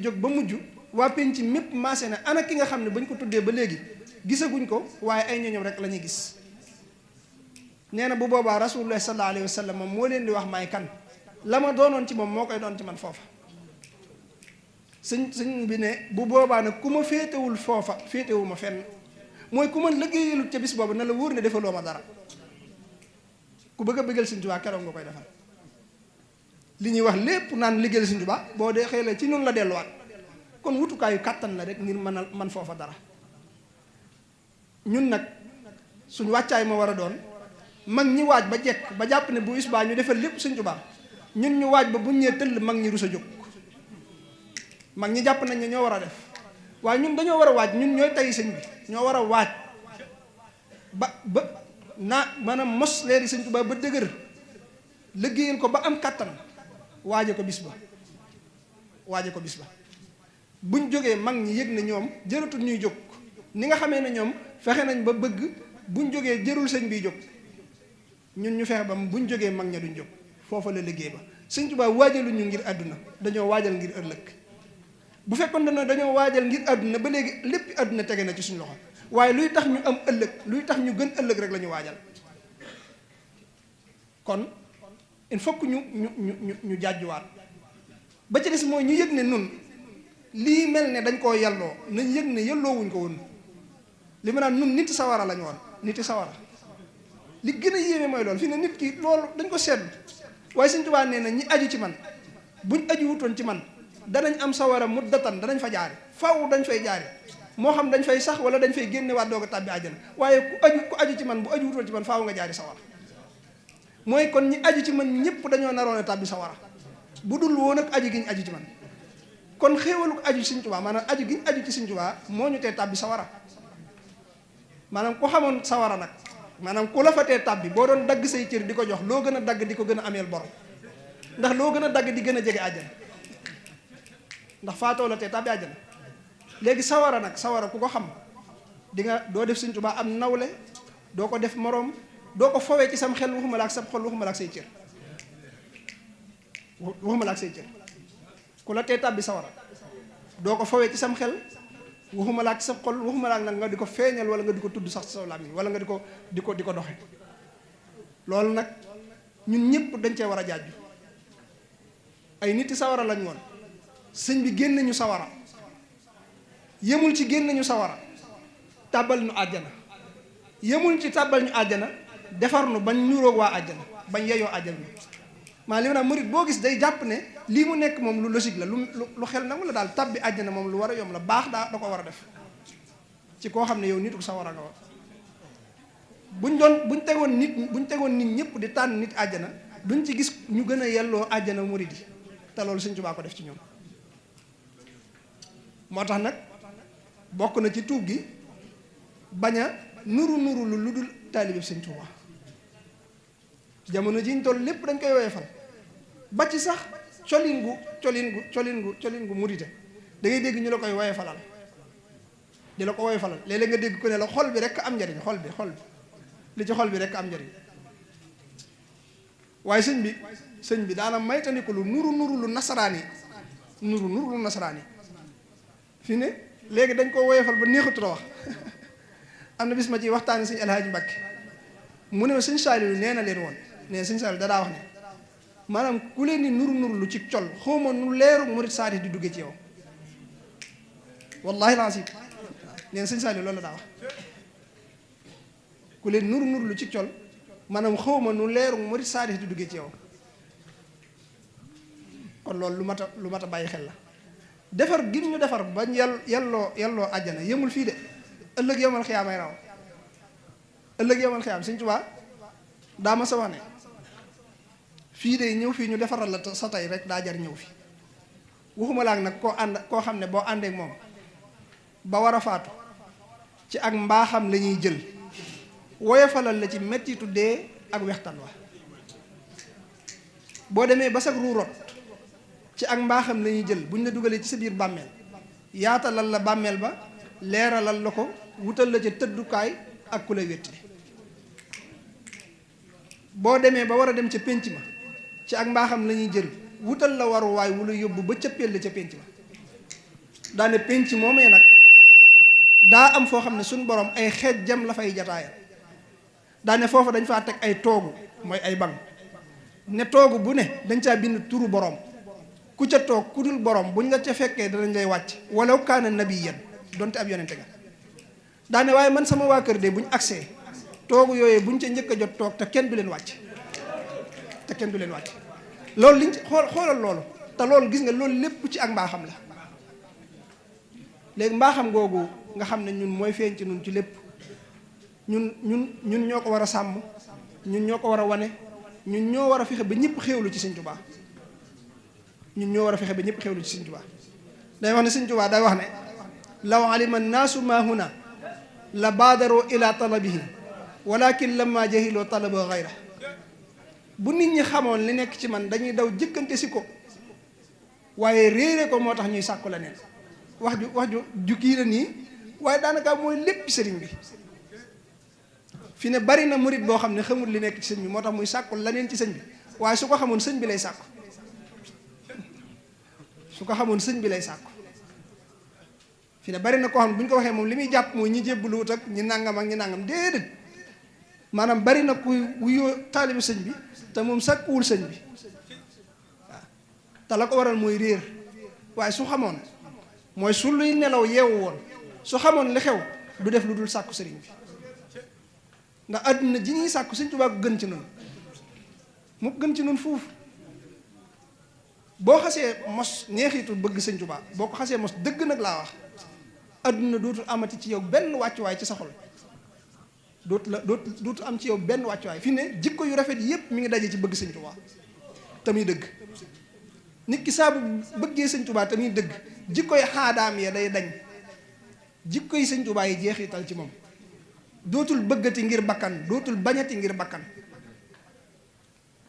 jóg ba mujj waa penc mépp maase na ana ki nga xam ne bañ ko tuddee ba léegi gisaguñ ko waaye ay ñoñom rek la ñuy gis nee na bu boobaa rasulullah sallallahu alayhi wa sallam moom moo leen di wax may kan la ma doonoon ci moom moo koy doon ci man foofa sëñ bi ne bu boobaa nag ku ma féetewul foofa féetewu ma fenn mooy ku ma liggéeyalu ca bis boobu na la wóor ne defaloo ma dara ku bëgg a bëggal Sëñ Tuubaa keroog nga koy defal li ñuy wax lépp naan liggéeyal Sëñ Tuubaa boo dee xëy la ci noonu la delluwaat kon wutukaayu kàttan la rek ngir man foofa dara ñun nag suñ wàccaay ma war a doon mag ñi waaj ba jekk ba jàpp ne bu is baa ñu defal lépp Sëñ Tuubaa ñun ñu waaj ba buñ ñee tëll mag ñi rus a jóg mag ñi jàpp nañ ne ñoo war a def waaye ñun dañoo war a waaj ñun ñooy tey sëñ bi ñoo war a waaj ba maanaam mos leeri Sëñ Tuubaa ba dëgër liggéeyal ko ba am kàttan waaje ko bis ba buñ jógee mag ñi yëg na ñoom jëratul ñuy jóg ni nga xamee ne ñoom fexe nañ ba bëgg buñ jógee jërul sëñ bi jóg ñun ñu fexe ba buñ jógee mag ña duñ jóg foofa la liggéey ba Sëñ Tuubaa waajalu ñu ngir àdduna dañoo waajal ngir ëllëg bu fekkoon ne dañoo waajal ngir àdduna ba léegi lépp àdduna tege na ci suñu loxo waaye luy tax ñu am ëllëg luy tax ñu gën ëllëg rek la ñu waajal kon il faut que ñu jàjjuwaat ba ci des mooy ñu yëg ne nun lii mel ne dañ koo yelloo nañ yëg ne yelloowuñ ko woon li ma naan nun niti sawara lañ woon niti sawara li gën a yéeme mooy loolu fi ne nit ki loolu dañ ko seetlu waaye Sëñ Tuubaa nee na ñi aju ci man buñ aju wutoon ci man danañ am sawara muddatan danañ fa jaari faw dañ fay jaari moo xam dañ fay sax wala dañ fay génne waat doog a tàbbi àjjana waaye ku aju ci man bu aju wutoon ci man faaw nga jaari sawara mooy kon ñi aju ci man ñëpp dañoo naroon a tàbbi sawara bu dul woon ak aju gi ñu aju ci man kon xéewalu ko aju ci Sëñ Tuubaa maanaam aju gi ñu aju ci Sëñ Tuubaa moo ñu tee tàbbi sawara maanaam ku xamoon sawara nag maanaam ku la fa tee tàbbi boo doon dagg say cër di ko jox loo gën a dagg di ko gën a ameel bor ndax loo gën a dagg di gën a jege àjjana ndax faatoo la tee tàbbi àjjana léegi sawara nag sawara ku ko xam di nga doo def Sëñ Tuubaa am nawle doo ko def moroom doo ko fowee ci sam xel waxuma la ak sa xol waxuma la ak say cër ku la tee tàbbi sawara doo ko fowee ci sam xel waxuma la ak sa xol waxuma la ak nag nga di ko feeñal wala nga di ko tudd sax sa làmmiñ wala nga di ko doxe loolu nag ñun ñëpp dañ cee war a jaaju ay niti sawara lañ woon sëñ bi génn ñu sawara yemul ci génn ñu sawara tàbbal ñu àjjana yemul ci tàbbal ñu àjjana defar nu bañ ñuroog waa àjjana bañ yeyoo àjjana maa li ma naan murit boo gis day jàpp ne lii mu nekk moom lu logique la lu xel nangu la daal tàbbi àjjana moom lu war a yomb la baax da ko war a def ci koo xam ne yow nitu sawara nga wax buñ tegoon nit ñëpp di tànn nit àjjana duñ ci gis ñu gën a yelloo àjjana murid yi te loolu Sëñ Tuubaa ko def ci ñoom. moo tax nag bokk na ci tuub gi bañ a nuru lu dul taalibe Sëñ Tuubaa jamono jiñ toll lépp dañ koy woyofal ba ci sax colin gu murite da ngay dégg ñu la koy woyofalal di la ko woyofalal léeg-léeg nga dégg ko ne la xol bi rekk am njariñ xol bi li ci xol bi rekk am njariñ waaye sëñ bi daana maytandiku lu nuru lu nasaraan yi fi ne léegi dañ ko woyofal ba neexutu wax am na bis ma ci waxtaani sëñ Alhaaji Mbàkke mu ne ma sëñ Saaliw nee na leen woon ne sëñ Saaliw dadaa wax ne maanaam ku leen di nuru lu ci col xawma nu leeru murit saadi di dugge ci yow wallahi lancim nee na sëñ Saaliw loolu la daa wax ku leen nuru lu ci col maanaam xawma nu leeru murit saadi di dugge ci yow kon loolu lu mat a bàyyi xel la defar gi ñu defar ba yelloo àjjana yemul fii de ëllëg yowmal xiyaam ay raw ëllëg yowmal xiyaam Sëñ Tuubaa daa ma sa wax ne fii de ñëw fii ñu defaral la sa tey rek daa jar ñëw fi waxuma laak nag koo xam ne boo àndeek moom ba war a faatu ci ak mbaaxam la ñuy jël woyofalal la ci mettitu dee ak wextan wa boo demee ba sag ruurot ci ak mbaaxam la ñuy jël buñ la dugalee ci sa biir bàmmeel yaatalal la bàmmeel ba leeralal la ko wutal la ca tëddukaay ak ku la wétti boo demee ba war a dem ca pénc ma ci ak mbaaxam la ñuy jël wutal la waruwaay wu la yóbbu ba cëppeel la ca pénc ma daane pénc moomee nag daa am foo xam ne suñ borom ay xeej jam la fay jataayal daane foofu dañ faa teg ay toogu mooy ay banc ne toogu bu ne dañ caa bind turu borom ku ca toog ku dul borom buñ la ca fekkee danañ lay wàcc walaw kaana nabiyyan donte ab yonente nga daane waaye man sama waa kër de buñ agsee toogu yooyee buñ ca njëkk a jot toog te kenn du leen wàcc loolu liñ ci xoolal loolu te loolu gis nga loolu lépp ci ak mbaaxam la léegi mbaaxam googu nga xam ne ñun mooy feeñ ci ñun ci lépp ñun ñoo ko war a sàmm ñun ñoo ko war a wane ñun ñoo war a fexe ba ñëpp xéewlu ci Sëñ Tuubaa day wax ne Sëñ Tuubaa day wax ne law alima nnaasu ma huna la baadaru ila talabihi walakin lamma jahiloo talaba gayra bu nit ñi xamoon li nekk ci man dañuy daw jëkkante si ko waaye réere ko moo tax ñuy sàkku la neen wax ju kii la nii waaye daanaka mooy lépp sëriñ bi fi ne bari na murit boo xam ne xamul li nekk ci sëñ bi moo tax muy sàkku la neen ci sëñ bi waaye su ko xamoon sëñ bi lay sàkku fi ne bari na koo xam ne bu ñu ko waxee moom li muy jàpp mooy ñi jébbaluwut ak ñi nangam déedéet maanaam bari na kuy wuyoo taalibi sëñ bi te moom sàkkuwul sëñ bi waaw te la ko waral mooy réer waaye su xamoon mooy su luy nelaw yeewu woon su xamoon li xew du def lu dul sàkku sëriñ bi ndax àdduna ji ñuy sàkku Sëñ Tuubaa ko gën ci noonu mu gën ci noonu fuuf boo xasee mos neexitul bëgg Sëñ Tuubaa boo ko xasee mos dëgg nag laa wax àdduna dootul amati ci yow benn wàccuwaay ci sa xol dootul am ci yow benn wàccuwaay fi ne jikko yu rafet yépp mi ngi daje ci bëgg Sëñ Tuubaa te muy dëgg nit ki saa bu bëggee Sëñ Tuubaa te muy dëgg jikkoy xaadaam ya day dañ jikkoy Sëñ Tuubaa yi jeexital ci moom dootul bëggati ngir bakkan dootul bañati ngir bakkan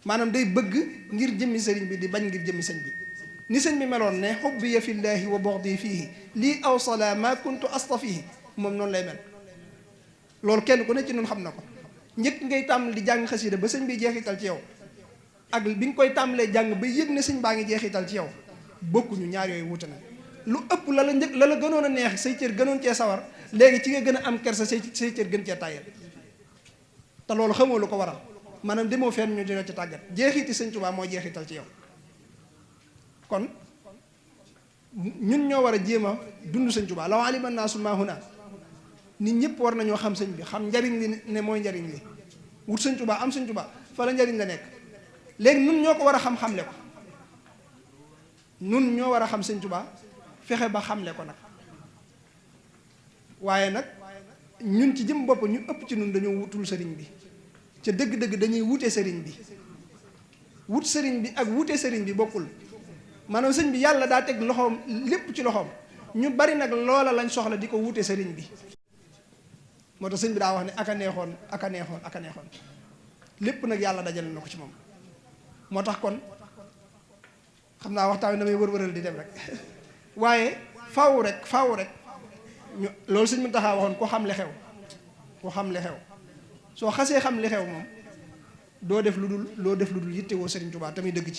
maanaam day bëgg ngir jëmmi sëriñ bi di bañ ngir jëmmi sëñ bi ni sëñ bi meloon ne xubbiya fillaahi wa bughdi fiihi lii awsala ma kuntu astafihi moom noonu lay mel loolu kenn ku ne ci ñun xam na ko njëkk ngay tàmbali di jàng xasida ba sëñ bi jeexital ci yow ak bi nga koy tàmbalee jàng ba yëg ne sëñ baa ngi jeexital ci yow bokkuñu ñaar yooyu wuute na lu ëpp la la gënoon a neex say cër gënoon cee sawar léegi ci nga gën a am kersa say cër gën cee tàyyel te loolu xamoo lu ko waral maanaam demoo fenn ñu dina ci tàggat jeexiti Sëñ Tuubaa mooy jeexital ci yow kon ñun ñoo war a jéem a dund Sëñ Tuubaa law alima naasu maa huna nit ñëpp war nañoo xam sëñ bi xam njariñ li ne mooy njariñ li wut Sëñ Tuubaa am Sëñ Tuubaa fa la njariñ la nekk léegi nun ñoo ko war a xam-xamle ko nun ñoo war a xam Sëñ Tuubaa fexe ba xamle ko nag waaye nag ñun ci jëm bopp ñu ëpp ci ñun dañoo wutul sëriñ bi ca dëgg-dëgg dañuy wute sëriñ bi wut sëriñ bi ak wute sëriñ bi bokkul maanaam sëñ bi yàlla daa teg loxoom lépp ci loxoom ñu bari nag loola lañ soxla di ko wute sëriñ bi moo tax sëñ bi daa wax ne aka neexoon aka neexoon aka neexoon lépp nag yàlla dajale na ko ci moom moo tax kon xam naa waxtaan wi damay wër-wëral di dem rek waaye faaw rek ñu loolu sëñ mu taxaa waxoon ko xam li xew ko xam li xew soo xasee xam li xew moom doo def lu dul yittewoo Sëriñ Tuubaa te muy dëgg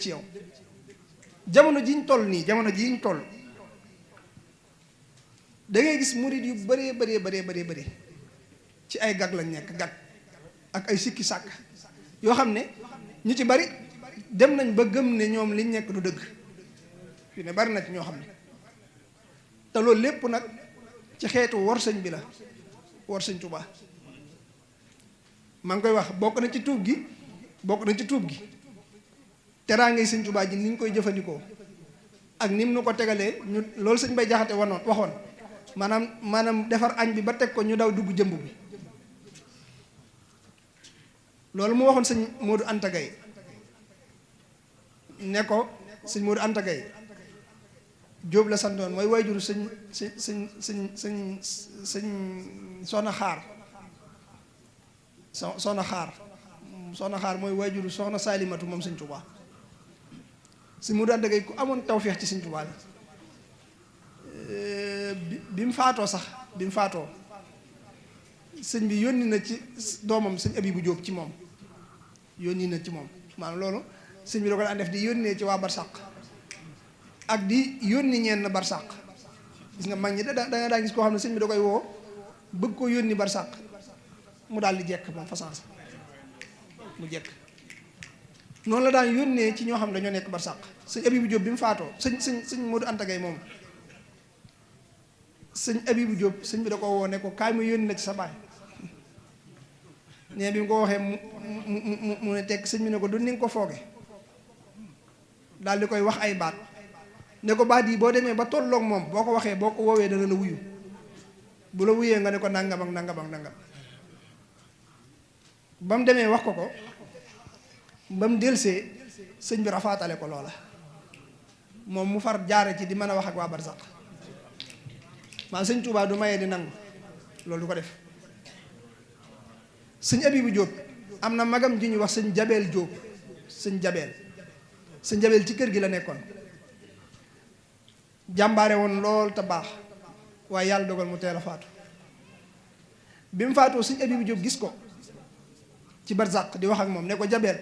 ci yow jamono jiñ toll da ngay gis murid yu bëree ci ay gag lañ nekk gag ak ay sikki sàkk yoo xam ne ñu ci bari dem nañ ba gëm ne ñoom liñ nekk du dëgg fi ne bari na ci ñoo xam ne te loolu lépp nag ci xeetu wor sëñ bi la wor Sëñ Tuubaa maa ngi koy wax bokk na ci tuub gi teraangay Sëñ Tuubaa ji ni ñu koy jëfandikoo ak nim nu ko tegalee ñu loolu sëñ Bay Jaxate waxoon maanaam defar añ bi ba teg ko ñu daw dugg jëmb bi loolu mu waxoon sëñ Modou Anta Gaye ne ko sëñ Modou Anta Gaye Jóob la santoon mooy waajuru sëñ soxna xaar mooy waajuru soxna Saalimatu moom Sëñ Tuubaa sëñ Modou Anta Gaye ku amoon tawfeex ci Sëñ Tuubaa la bi mu faatoo sëñ bi yónni na ci doomam sëñ Abibu Jóob ci moom maanaam loolu sëñ bi da ko daan def di yónnee ci waa Barsàq ak di yónni ñenn Barsàq gis nga mag ñi da nga daa gis koo xam ne sëñ bi da koy woo bëgg ko yónni Barsàq mu daal di jekk moom façance mu jekk noonu la daan yónnee ci ñoo xam ne dañoo nekk Barsàq sëñ Abibu Jóob bi mu faatoo sëñ Modou Anta Gaye moom sëñ Abibu Jóob sëñ bi da ko woo ne ko kaay mu yónni la ci sa baay nee bi mu ko waxee mu ne tekk sëñ bi ne ko du ni nga ko fooge daal di koy wax ay baat ne ko baat yi boo demee ba tolloog moom boo ko waxee boo ko woowee dana la wuyu bu la wuyee nga ne ko nangam ak nangam ak nangam ba mu demee wax ko ba mu delsee sëñ bi rafaatale ko loola moom mu far jaare ci di mën a wax ak waa Barsàq maa sëñ Tuubaa du mayee di nangu loolu du ko def sëñ Abibu Jóob am na magam ji ñuy wax sëñ Jabeel Jóob sëñ Jabeel ci kër gi la nekkoon jàmbaare woon lool te baax waaye yàlla dogal mu teel a faatu bi mu faatoo sëñ Abibu Jóob gis ko ci Barsàq di wax ak moom ne ko Jabeel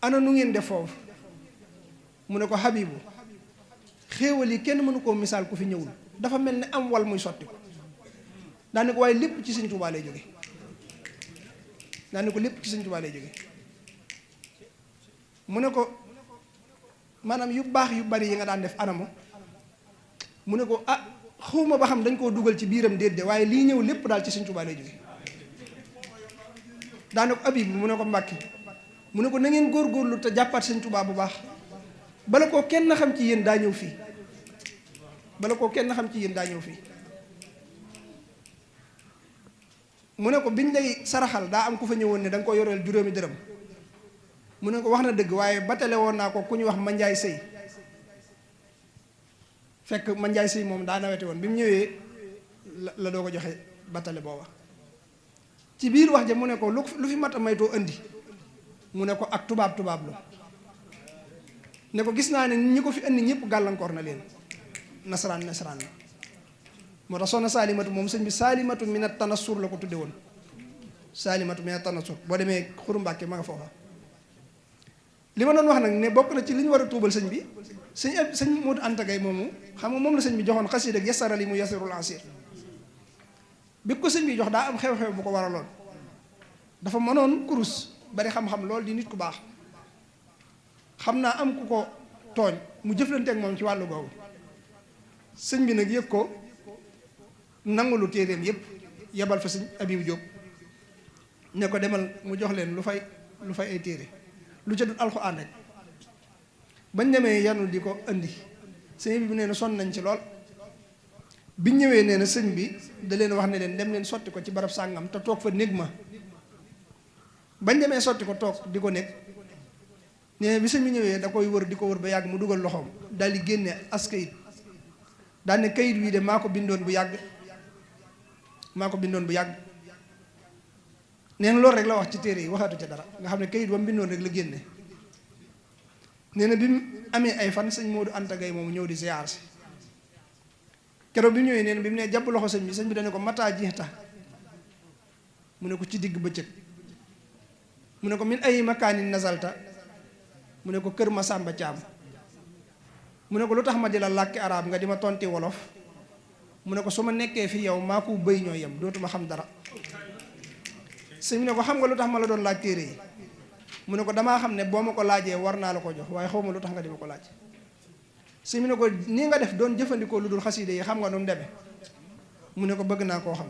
ana nu ngeen def foofu mu ne ko Habibu xéewal yi kenn mënu koo misaal ku fi ñëwul dafa mel ne am wal muy sotti ko daane ko waaye lépp ci Sëñ Tuubaa lay jóge mu ne ko maanaam yu baax yu bari yi nga daan def anamu mu ne ko xawma ba xam dañ koo dugal ci biiram déet de waaye lii ñëw lépp daal ci Sëñ Tuubaa lay jóge daane ko Habib mu ne ko Mbàkke mu ne ko na ngeen góorgóorlu te jàppaat Sëñ Tuubaa bu baax bala koo kenn xam ci yéen daa ñëw fii mu ne ko biñ lay saraxal daa am ku fa ñëwoon ne da nga ko yoreel juróomi dërëm mu ne ko wax na dëgg waaye batale woon naa ko ku ñu wax Mandiaye Sëy fekk Mandiaye Sëy moom daa nawete woon bi mu ñëwee la doo ko joxe batale booba ci biir wax ja mu ne ko lu fi mat a maytoo indi mu ne ko ak tubaab la ne ko gis naa ne ñi ko fi indi ñëpp gàllankoor na leen nasaraan la moo tax soxna Saalimatu moom sëñ bi Saalimatu minat tanassur la ko tudde woon Saalimatu minat tanassur boo demee Xuru Mbàkke ma nga foofa li ma doon wax nag ne bokk na ci li ñu war a tuubal sëñ bi sëñ Modou Anta Gaye moomu xam nga moom la sëñ bi joxoon xasiida ak yassara li mu yassirul asir bi ko sëñ bi jox daa am xew-xew bu ko waraloon dafa mënoon kurus bari xam-xam lool di nit ku baax xam naa am ku ko tooñ mu jëflanteek moom ci wàllu googu sëñ bi nag yëg ko nangulu téeréem yëpp yebal fa sëñ Abibu Jóob ne ko demal mu jox leen lu fay ay téere lu ca dut alxuraan rek bañ demee yanul di ko indi sëñ bi nee na sonn nañ ci lool biñ ñëwee nee na sëñ bi da leen wax ne leen dem leen sotti ko ci barab sàngam te toog fa néeg ma bañ demee sotti ko toog di ko nekk nee na bi sëñ bi ñëwee da koy wër di ko wër ba yàgg mu dugal loxoom daal di génne as kayit daal ne kayit wii de maa ko bindoon bu yàgg nee na loolu rek la wax ci téere yi waxaatu ca dara nga xam ne kayit ba mu bindoon rek la génne. nee na bi mu amee ay fan sëñ Modou Anta Gaye moomu ñëw di ziar si keroog bi mu ñëwee nee na bi mu nee jàpp loxo sëñ bi dane ko mataa jiixta mu ne ko ci digg bëccëg mu ne ko min ay makaanin nazalta mu ne ko kër Masamba Caam mu ne ko lu tax ma di la làkki arab nga di ma tonti wolof mu ne ko su ma nekkee fi yow maa ko bëy ñoo yem dootuma xam dara. sëñ bi ne ko xam nga lu tax ma la doon laaj téere yi mu ne ko damaa xam ne boo ma ko laajee war naa la ko jox waaye xaw ma lu tax nga di ma ko laaj. sëñ bi ne ko nii nga def doon jëfandikoo lu dul xasiide yi xam nga nu mu demee mu ne ko bëgg naa koo xam.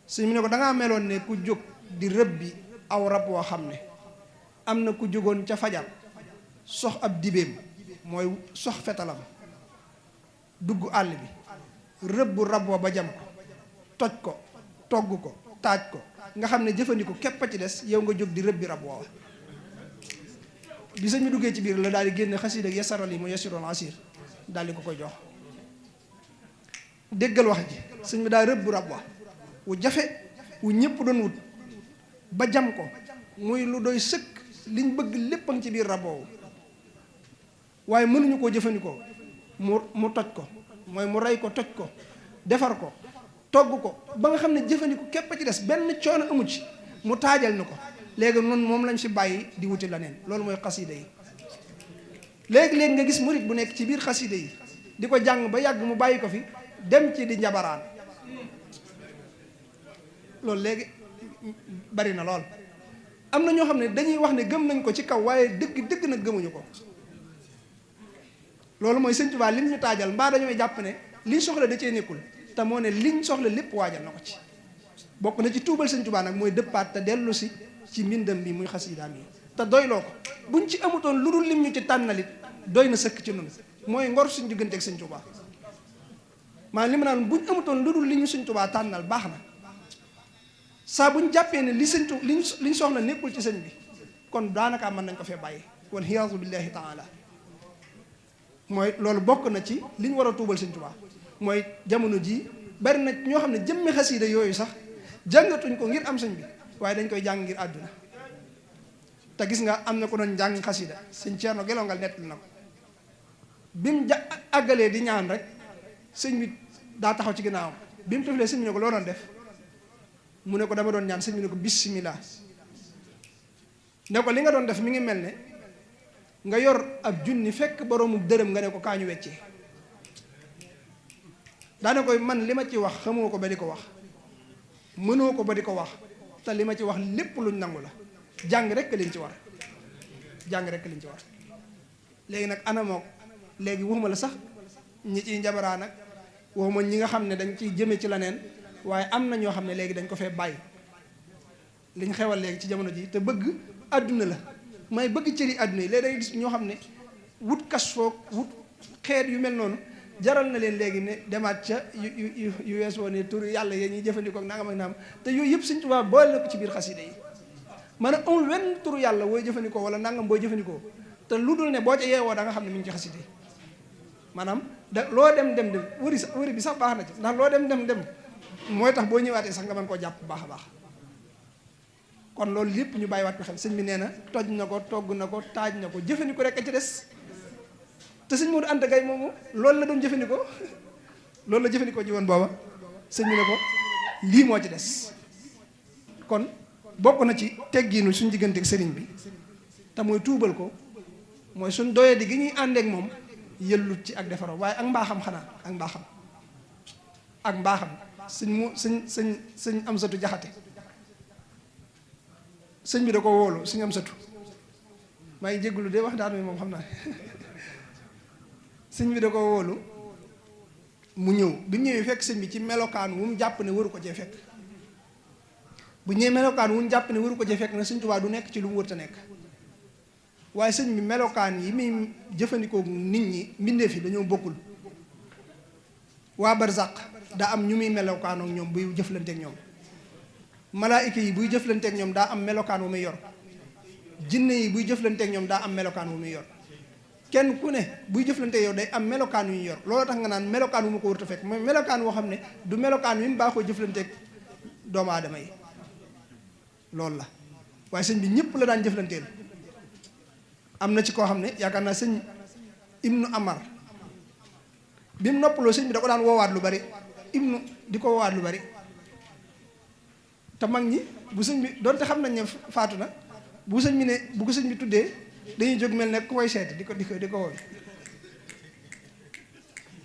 sëñ bi ne ko dangaa meloon ne ku jóg di rëbbi aw rab woo xam ne am na ku jógoon ca fajar sox ab dibeem mooy sox fetalam dugg àll bi rëbbu rab wa ba jam ko toj ko togg ko taaj ko nga xam ne jëfandiku képp a ci des yow nga jóg di rëbbi rab woowa. bi sëñ bi duggee ci biir la daal di génne xasiida ak yasaral yi mu yasirul asir daal di ko koy jox. déggal wax ji sëñ bi daal rëbb rab wa wu jafe wu ñëpp doon wut ba jam ko muy lu doy sëkk liñ bëgg lépp a ngi ci biir rab woowu waaye mënuñu koo jëfandikoo mu toj ko mooy mu rey ko toj ko defar ko togg ko ba nga xam ne jëfandiku képp a ci des benn coono amu ci mu taajal ni ko léegi noonu moom lañ fi bàyyi di wuti leneen loolu mooy xasida yi. léegi-léegi nga gis murit bu nekk ci biir xasida yi di ko jàng ba yàgg mu bàyyi ko fi dem ci di njabaraan loolu léegi bari na lool. am na ñoo xam ne dañuy wax ne gëm nañ ko ci kaw waaye dëgg nag gëmuñu ko. loolu mooy Sëñ Tuubaa lim ñu taajal mbaa dañooy jàpp ne liñ soxla da cee nekkul te moo ne liñ soxla lépp waajal na ko ci. bokk na ci tuubal Sëñ Tuubaa nag mooy dëppaat te dellu si ci mbindam bi muy xasiidaam yi te doyloo ko buñ ci amutoon lu dul lim ñu ci tànnalit doy na sëkk ci nun mooy ngor suñ diggante ak Sëñ Tuubaa maanaam li ma naan buñ amutoon lu dul li ñu Sëñ Tuubaa tànnal baax na saa buñ jàppee ne li sëñ liñ soxla nekkul ci sëñ bi kon daanaka mën nañ ko fee bàyyi wal iyaazu billahi taala mooy loolu bokk na ci liñ war a tuubal Sëñ Tuubaa mooy jamono jii bari na ñoo xam ne jëmmi xasiida yooyu sax jàngatuñ ko ngir am sëñ bi waaye dañ koy jàng ngir àdduna te gis nga am na ko doon jàng xasiida sëñ Ceerno Gelongal nettali na ko bi mu àggalee di ñaan rek sëñ bi daa taxaw ci ginnaawam bi mu tëflee sëñ bi ne ko loo doon def mu ne ko dama doon ñaan sëñ bi ne ko bismillah ne ko li nga doon def mi ngi mel ne nga yor ab junni fekk boroomu dërëm nga ne ko kaa ñu weccee daane koy man li ma ci wax xamoo ko ba di ko wax mënoo ko ba di ko wax te li ma ci wax lépp luñ nangu la jàng rek liñ ci war léegi nag anamoo léegi waxuma la sax ñi ciy njabaraan nag waxuma ñi nga xam ne dañ ciy jëme ci leneen waaye am na ñoo xam ne léegi dañ ko fee bàyyi liñ xewal léegi ci jamono ji te bëgg àdduna la may bëgg cëri àdduna yi léegi dangay gis ñoo xam ne wut kas foog wut xeet yu mel noonu jaral na leen léegi ne demaat ca yu wees woo ne tur yàlla yee ñuy jëfandikoo ak nangam ak naam te yooyu yëpp Sëñ Tuubaa boole na ko ci biir xasida yi maanaam amul wenn turu yàlla booy jëfandikoo wala nangam booy jëfandikoo te lu dul ne boo ca yeewoo da nga xam ne mi ngi ci xasida yi maanaam da loo dem wëri bi sax baax na ci ndax loo dem mooy tax boo ñëwaatee sax nga mën koo jàpp baax a baax kon loolu lépp ñu bàyyiwaat ko xel sëñ bi nee na toj na ko togg na ko taaj na ko jëfandikoo rek a ci des te sëñ Modou Anta Gaye moomu loolu la doon jëfandikoo loolu la jëfandikoo ji woon booba sëñ bi ne ko lii moo ci des kon bokk na ci teggiinu suñ diggante ak sëriñ bi te mooy tuubal ko mooy suñ doyadi gi ñuy àndeek moom yëllut ci ak defaroo waaye ak mbaaxam xanaa ak mbaaxam sëñ Amsatu Jaxate sëñ bi da ko wóolu sëñ Amsatu maa ngi jéggulu de wax daan moom xam naa sëñ bi da ko wóolu mu ñëw bi ñëwee fekk sëñ bi ci melokaan wu mu jàpp ne waru ko cee fekk bu ñëwee melokaan wu mu jàpp ne waru ko cee fekk na Sëñ Tuubaa du nekk ci lu mu wër te nekk waaye sëñ bi melokaan yi muy jëfandikoo nit ñi mbindeef yi dañoo bokkul waa barzaq daa am ñu muy melokaan ak ñoom buy jëflanteek ñoom malaayika yi buy jëflanteek ñoom daa am melokaan wu muy yor jinne yi buy jëflanteek ñoom daa am melokaan wu muy yor kenn ku ne buy jëflanteek yow day am melokaan wu ñu yor loolu tax nga naan melokaan wu ma ko wërta fekk mooy melokaan woo xam ne du melokaan wi mu baaxoo jëflanteek doomu aadama yi loolu la waaye sëñ bi ñëpp la daan jëflanteel am na ci koo xam ne yaakaar naa sëñ ibnu amar bi mu noppaloo sëñ bi da ko daan woowaat lu bari ibnu di ko woowaat lu bari te mag ñi bu sëñ bi doonte xam nañ ne faatu na bu sëñ bi ne bu ko sëñ bi tuddee dañuy jóg mel ne ku koy seeti di ko woowe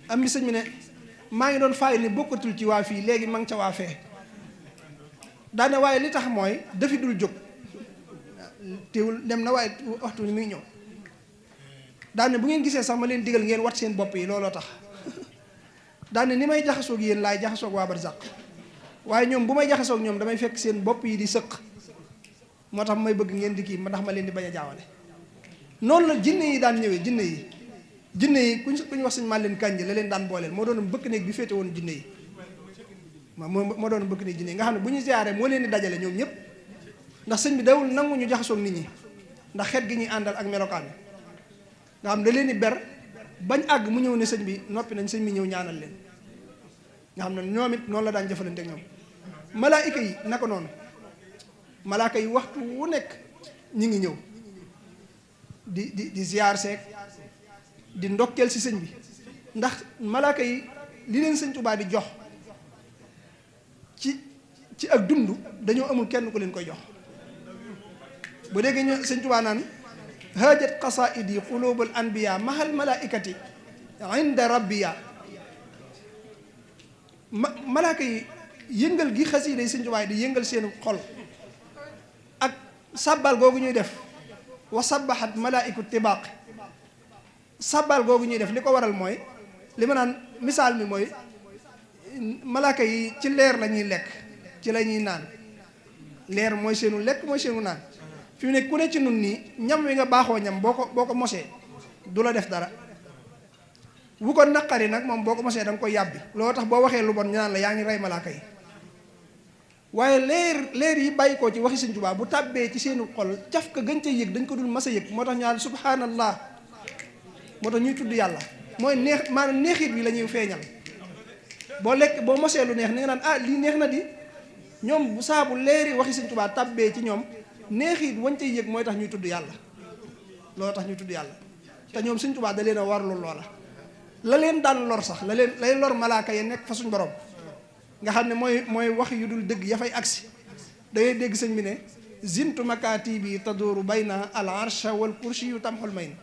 am bi sëñ bi ne maa ngi doon faay ne bokkatul ci waa fii léegi ma ngi ca waa fee daane waaye li tax mooy dafi dul jóg teewul dem na waaye waxtu ni muy ñëw daane bu ngeen gisee sax ma leen digal ngeen wat seen bopp yi looloo tax daane ni may jaxasoog yéen laay jaxasoog waa barzaq waaye ñoom bu may jaxasoog ñoom damay fekk seen bopp yi di sëq moo tax may bëgg ngeen di kii ma ndax ma leen di bañ a jaawale noonu la jinne yi daan ñëwee jinne yi ku ñu wax sëñ maa leen kànj la leen daan booleel moo doon bëkk néeg bi féete woon jinne yi moo doon bëkk néeg jinne yi nga xam ne bu ñu ziyaare moo leen di dajale ñoom ñëpp ndax sëñ bi dawul nangu ñu jaxasoog nit ñi ndax xeet gi ñuy àndal ak melokaan bi nga xam da leen di ber bañ àgg mu ñëw ne sëñ bi noppi nañ sëñ bi ñëw ñaanal leen nga xam ne ñoom it noonu la daan jëfalante ak ñoom malaayika yi naka noonu malaaka yi waxtu wu nekk ñi ngi ñëw di ziyaar seek di ndokkeel si sëñ bi ndax malaaka yi li leen sëñ Tuubaa di jox ci ak dund dañoo amul kenn ku leen koy jox bu déggee ñu sëñ Tuubaa naan haajat qasaidi qulubul anbiya mahal malaikati inda rabbiya malaaka yi yëngal gi xasiida yi sëñ Tuubaa di yëngal seen xol ak sabbal googu ñuy def wa sabbahat malaiku tibaaq sabbal googu ñuy def li ko waral mooy li ma naan misaal mi mooy malaaka yi ci leer la ñuy lekk ci la ñuy naan leer mooy seenu lekk mooy seenu naan fi mu ne ku ne ci nun nii ñam wi nga baaxoo ñam boo ko mosee du la def dara wu ko naqari nag moom boo ko mosee da nga koy yàbbi loolu tax boo waxee lu bon ñu naan la yaa ngi rey malaaka yi waaye leer yi bàyyi koo ci waxi Sëñ Tuubaa bu tàbbee ci seenu xol caf ka gën ca yëg dañ ko dul mas a yëg moo tax ñu naan subhanallah moo tax ñuy tudd yàlla mooy neex maanaam neexit bi la ñuy feeñal boo mosee lu neex ni nga naan lii neex na di ñoom bu saabu leeri waxi Sëñ Tuubaa tàbbee ci ñoom neexit wañ cay yëg mooy tax ñuy tudd yàlla loolu tax ñuy tudd yàlla te ñoom Sëñ Tuubaa da leen a warlu loola la leen daan lor sax lay lor malaaka yi nekk fa suñ borom nga xam ne mooy wax yu dul dëgg ya fay agsi da ngay dégg sëñ bi ne zintu makaati bi tadooru bayna al arsha wal kursi yu tamxul may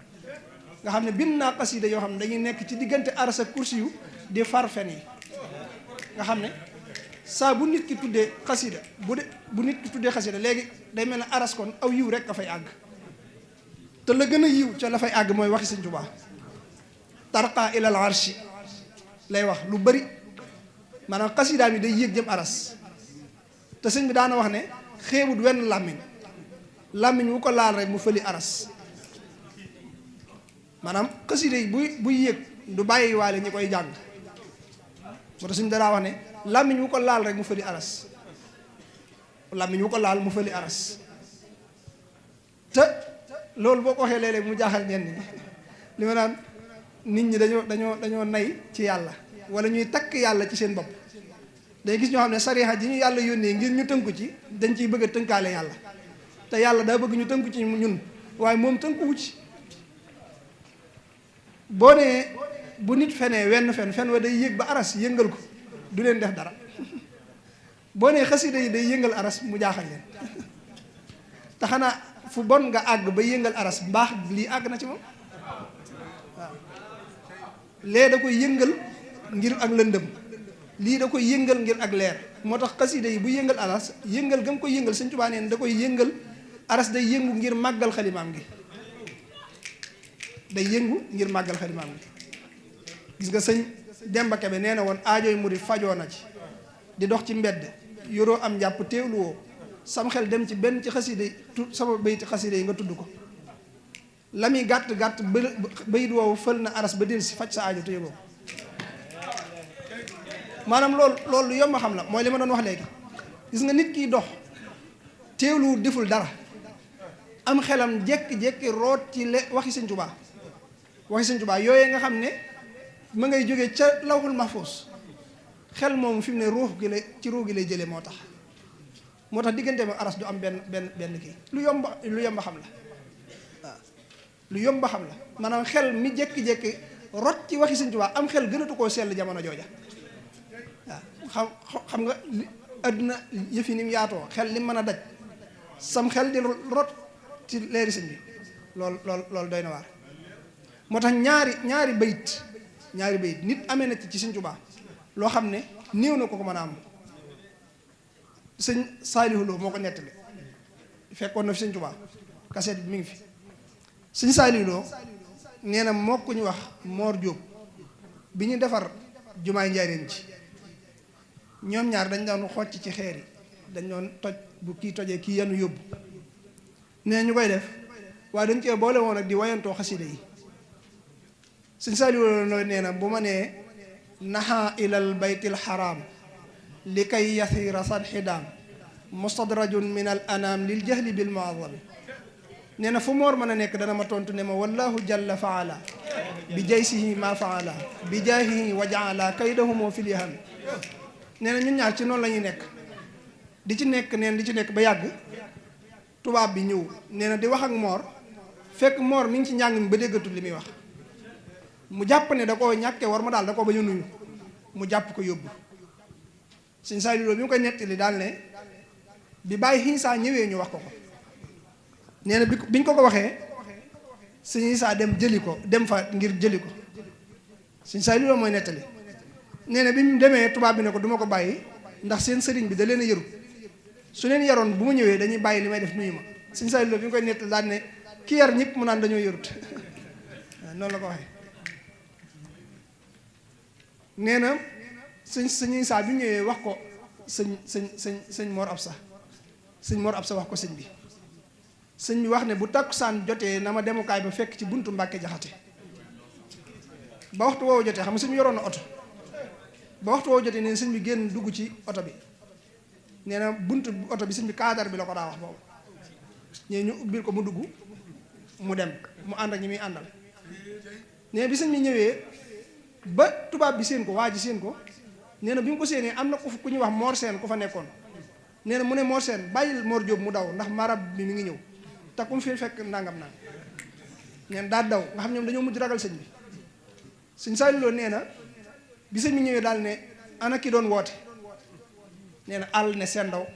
nga xam ne bind naa xasida yoo xam ne dañuy nekk ci diggante arsha kursi yu di farfen yi nga xam ne saa bu nit ki tuddee xasida bu nit ki tuddee xasida léegi day mel ne aras kon aw yiw rek ka fay àgg te la gën a yiw ca la fay àgg mooy waxi Sëñ Tuubaa tarqa ilal arshi lay wax lu bari maanaam xasidaa mi day yéeg jëm aras te sëñ bi daana wax ne xeebut wenn làmmiñ wu ko laal rek mu fëli aras maanaam xasida yi buy yéeg du bàyyi waale ñi koy jàng moo tax sëñ bi danaa wax ne làmmiñ wu ko laal rek mu fëli aras làmmiñ wu ko laal mu fëli aras te loolu boo ko waxee léeg-léeg mu jaaxal ñenn ñi li ma naan nit ñi dañoo nay ci yàlla wala ñuy takk yàlla ci seen bopp day gis ñoo xam ne sariya ji ñu yàlla yónnee ngir ñu tënku ci dañ ciy bëgg a tënkaale yàlla te yàlla daa bëgg ñu tënku ci ñun waaye moom tënkuwu ci boo nee bu nit fenee wenn fen wa day yëg ba aras yëngal ko du leen def dara boo nee xasida yi day yëngal aras mu jaaxal leen te xanaa fu bon nga àgg ba yëngal aras mbaax lii àgg na ci moom waaw lee da koy yëngal ngir ak lëndëm lii da koy yëngal ngir ak leer moo tax xasida yi bu yëngal aras yëngal gam koy yëngal Sëñ Tuubaa neen da koy yëngal aras day yëngu ngir màggal xalimaam gi day yëngu ngir màggal xalimaam gi gis nga sëñ Demba Kebe nee na woon aajooy murit fajoo na ci di dox ci mbedd yoroo am njàpp teewlu woo sam xel dem ci benn ci xasida yi sama bayit xasida yi nga tudd ko la muy gàtt bayit woowu fël na aras ba del si faj sa aajo te yëgoo maanaam loolu lu yomb a xam la mooy li ma doon wax léegi gis nga nit kiy dox teewlu deful dara am xelam jékki-jékki root ci waxi Sëñ Tuubaa yooyee nga xam ne ma ngay jóge ca lawhul mahfuus xel moomu fi mu ne ruux gi la ci ruux gi lay jëlee moo tax diggante ma aras du am benn kii lu yomb xam la waaw lu yomb xam la maanaam xel mi jékki-jékki rot ci waxi Sëñ Tuubaa am xel gënatu koo sell jamono jooja waaw xam nga àdduna yëf yi ni mu yaatoo xel li mën a daj sam xel di rot ci leeri sëñ bi loolu doy na waar moo tax ñaari bayit nit amee na ci Sëñ Tuubaa loo xam ne néew na ko mën a am sëñ Saalihu Lo moo ko nettali fekkoon na fi Sëñ Tuubaa kaseet bi mi ngi fi sëñ Saalihu Lo nee na moo ko ñu wax Moor Jóob bi ñu defar jumaay Njaaréem ci ñoom ñaar dañ doon xocc ci xeer yi dañ doon toj bu kii tojee kii yanu yóbbu nee ñu koy def waaye dañ cee boole woon ak di wayantoo xasida yi sëñ Saalihu Lo nee na bu ma nee naha ilal baytil haram li kay yasira sadxidaam mustadrajun min al anam lil jahli bil muazami nee na fu moor mën a nekk dana ma tontu ne ma wallahu jalla faala bi jaysihi ma faala bi jaahihi wa jaala kaydahumoo fil yahami nee na ñun ñaar ci noonu la ñuy nekk di ci nekk ba yàgg tubaab bi ñëw nee na di wax ak moor fekk moor mi ngi ci njàng mi ba déggatul li muy wax mu jàpp ne da koo ñàkkee war ma daal da koo bañ a nuyu mu jàpp ko yóbbu sëñ Saalihu Lo bi mu koy nettali daal ne bi bàyyi xiisaa ñëwee ñu wax ko nee na biñ ko waxee sëñ Isaa dem fa ngir jëli ko sëñ Saalihu Lo mooy nettali nee na bi mu demee tubaab bi ne ko du ma ko bàyyi ndax seen sëriñ bi da leen a yëru su leen yaroon bu ma ñëwee dañuy bàyyi li may def nuyu ma sëñ Saalihu Lo bi mu koy nettali daal ne ki yar ñëpp mu naan dañoo yërut noonu la ko waxee nee na sëñ Isaa bi ñëwee wax ko sëñ Mor Absa wax ko sëñ bi wax ne bu takkusaan jotee na ma demukaay ba fekk ci buntu Mbàkke Jaxate ba waxtu woowu jotee xam nga sëñ bi yoroon na oto ba waxtu woowu jotee nee na sëñ bi génn dugg ci oto bi nee na buntu oto bi sëñ bi kaadar bi la ko daa wax boobu ñee ñu ubbil ko mu dugg mu dem mu ànd ak ñi muy àndal nee bi sëñ bi ñëwee ba tubaab bi seen ko waa ji seen ko nee na bi mu ko séenee am na ku ñuy wax Mor Seen ku fa nekkoon nee na mu ne Mor Seen bàyyil Mor Jóob mu daw ndax marab bi mi ngi ñëw te ku mu fi fekk nangam naan neen daa daw nga xam ñoom dañoo mujj ragal sëñ bi sëñ Saalihu Lo nee na bi sëñ bi ñëwee daal ne ana ki doon woote nee na àll ne seen ndaw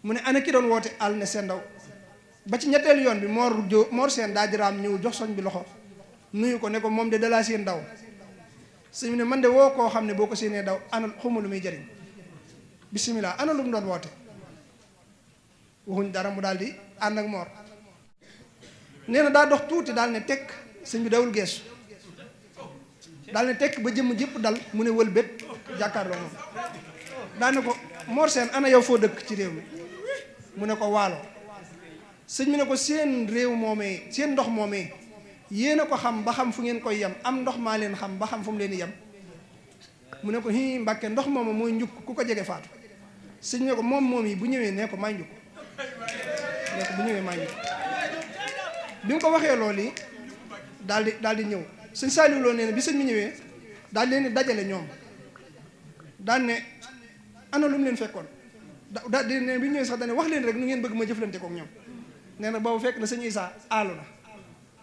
mu ne ana ki doon woote àll ne seen ndaw ba ci ñetteelu yoon bi Mor Seen daa jiraam ñëw jox soñ bi loxo nuyu ko ne ko moom de dalaa seen daw sëñ bi ne man de woo koo xam ne boo ko séenee daw ana xuma lu muy jëriñ bisimilah ana lu mu doon woote waxuñ dara mu daal di ànd ak Mor nee na daa dox tuuti daal ne tekk sëñ bi dawul geesu daal ne tekk ba jëmm jëpp dal mu ne wël bét jàkkaarloo moom daal ne ko Mor Seen ana yow foo dëkk ci réew mi mu ne ko Waalo sëñ bi ne ko seen réew moomee seen ndox moomee yéen a ko xam ba xam fu ngeen koy yem am ndox maa leen xam ba xam fu mu leen di yem mu ne ko hi Mbàkke ndox mooma mooy njukk ku ko jege faatu sëñ ne ko moom yi bu ñëwee nee ko may njukk nee ko bu ñëwee may njukk bi mu ko waxee loolu yi daal di ñëw sëñ Saalihu Lo nee na bi sëñ mi ñëwee daal leen di dajale ñoom daal ne ana lu mu leen fekkoon daal di ne bi ñëwee sax daal ne wax leen rek nu ngeen bëgg ma jëflante kook ñoom nee na boobu fekk na sëñ Isaa aalu na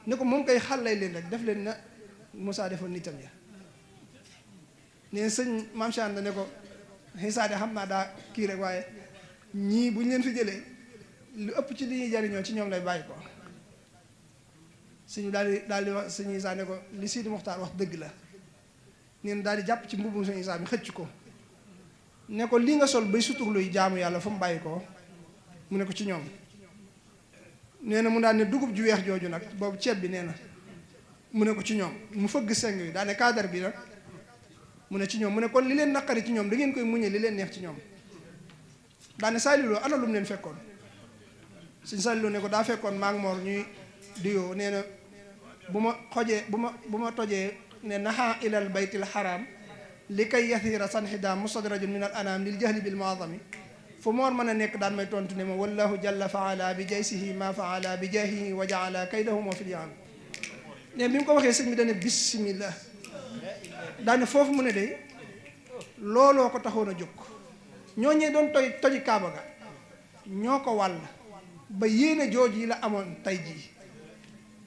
ne ko moom kay xàllay leen rek def leen na Moussa defoon nitam ya nee sëñ Maam Cheikh Anta ne ko Isaa de xam naa daa kii rek waaye ñii bu ñu leen fi jëlee lu ëpp ci li ñuy jariñoo ci ñoom lay bàyyi ko sëñ daal di wax sëñ Isaa ne ko li Sidi Muxtaar wax dëgg la neen daal di jàpp ci mbubbum sëñ Isaa bi xëcc ko ne ko li nga sol bay suturluy jaamu yàlla fu mu bàyyi ko mu ne ko ci ñoom nee na mu daal ne dugub ju weex jooju nag boobu ceeb bi nee na mu ne ko ci ñoom mu fëgg seng yi daal ne kaadar bi nag mu ne ci ñoom mu ne kon li leen naqari ci ñoom da ngeen koy muñe li leen neex ci ñoom daal ne Saalihu Lo ana lu mu leen fekkoon sëñ Saalihu Lo ne ko daa fekkoon maa ngi Mor ñuy duyoo nee na bu ma tojee ne naxa ilal baytil haram li kay yathira sanxida mustadrajun min al anam lil jahli bil muazami fu moor mën a nekk daan may tontu ne ma wallahu jalla faala bi jaysihi ma faala bi jahihi wa jaala kaydahum fi lyaam ne bi mu ko waxee sëñ bi dane bismillah daane foofu mu ne day looloo ko taxoon a jóg ñooñee doon toji kaaba ga ñoo ko wàll ba yéene jooj yi la amoon tey jii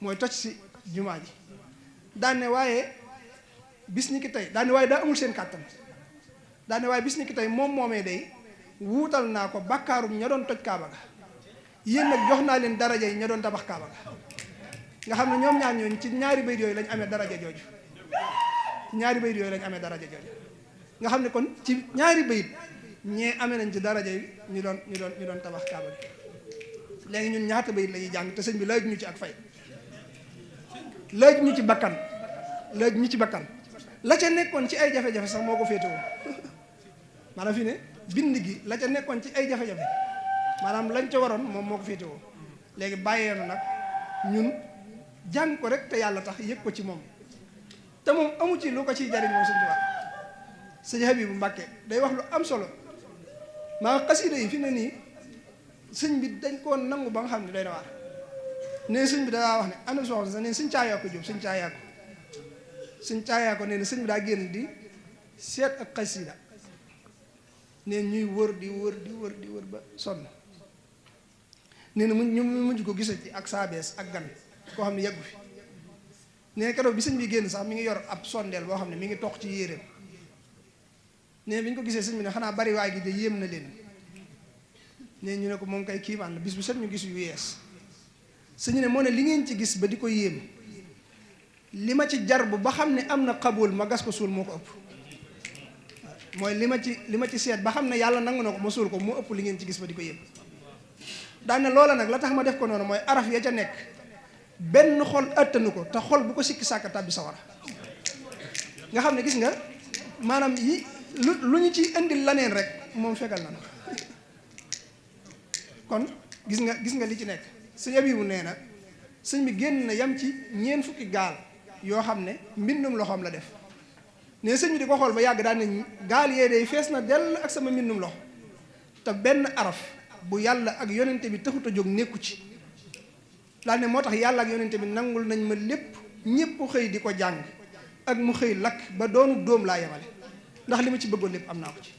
mooy toj si jumaa ji daane waaye bis ni ki tey daane waaye daa amul seen kàttan daane waaye bis ni ki tey moom moomee day wuutal naa ko bàkkaarum ña doon toj kaaba ga yéen nag jox naa leen daraja yi ña doon tabax kaaba ga nga xam ne ñoom ñaar ñooñu ci ñaari bayit yooyu lañ amee daraja jooju ñaari bayit yooyu lañ amee daraja jooju nga xam ne kon ci ñaari bayit ñee amee nañ ci daraja yi ñu doon tabax kaaba gi léegi ñun ñaata bayit la ñuy jàng te sëñ bi laaj ñu ci ak fay laaj ñu ci bakkan la ca nekkoon ci ay jafe-jafe sax moo ko féetewoo maanaam fi ne bind gi la ca nekkoon ci ay jafe-jafe maanaam lañ ca waroon moom moo ko féetewoo léegi bàyyee na nag ñun jàng ko rek te yàlla tax yëg ko ci moom te moom amu ci lu ko ciy jariñ moom sëñ Tuubaa sëñ Habibu Mbàkke day wax lu am solo maa xasida yi fi ne nii sëñ bi dañ koo nangu ba nga xam ne doy na waar ne sëñ bi daa wax ne ana soxna sax neen sëñ caayaa ko jóob sëñ caayaa ko nee na sëñ bi daa génn di seet ak xasida neen ñuy wër di wër ba sonn nee na ñu mujj ko gisa ci ak saabees ak gan koo xam ne yeggu fi nee na keroog bi sëñ bi génn sax mi ngi yor ab sondeel boo xam ne mi ngi toog ci yéreem nee bi ñu ko gisee sëñ bi ne xanaa bari waay gi de yéem na leen nee ñu ne ko moom kay kiimaan la bis bu set ñu gis yu yees sëñ ne moo ne li ngeen ci gis ba di ko yéem li ma ci jar bu ba xam ne am na xabul ma gas ko suul moo ko ëpp mooy li ma ci seet ba xam ne yàlla nangu na ko ma suul ko moo ëpp li ngeen ci gis ba di ko yéem daane loola nag la tax ma def ko noonu mooy araf ya ca nekk benn xol ëttanu ko te xol bu ko sikki sàkka tàbbi sawara nga xam ne gis nga maanaam yi lu ñu ci indil laneen rek moom fegal na kon gis nga li ci nekk sëñ Abibu nee na sëñ bi génn na yam ci ñeent fukki gaal yoo xam ne mbindum loxoom la def ne sëñ bi di ko xool ba yàgg daan ne gaal yee day fees na dell ak sama mbindum loxo te benn araf bu yàlla ak yonente bi taxut a jóg nekku ci daal ne moo tax yàlla ak yonente bi nangul nañ ma lépp ñépp xëy di ko jàng ak mu xëy lakk ba doonu dóom laa yemale ndax li ma ci bëggoon lépp am naa ko ci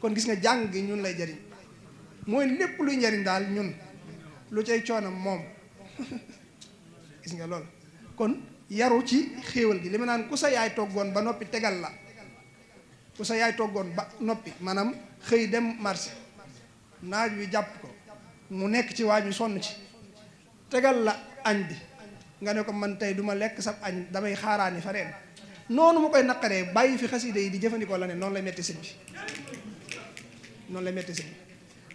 kon gis nga jàng gi ñun lay jariñ mooy lépp luy njariñ daal ñun lu cay coonam moom gis nga loolu kon yaru ci xéewal gi li ma naan ku sa yaay toggoon ba noppi tegal la ku sa yaay toggoon ba noppi maanaam xëy dem marché naaj wi jàpp ko mu nekk ci waaj wi sonn ci tegal la añ bi nga ne ko man tey du ma lekk sab añ damay xaaraani fa reen noonu mu koy naqaree bàyyi fi xasida yi di jëfandikoo la ne noonu lay metti sëñ bi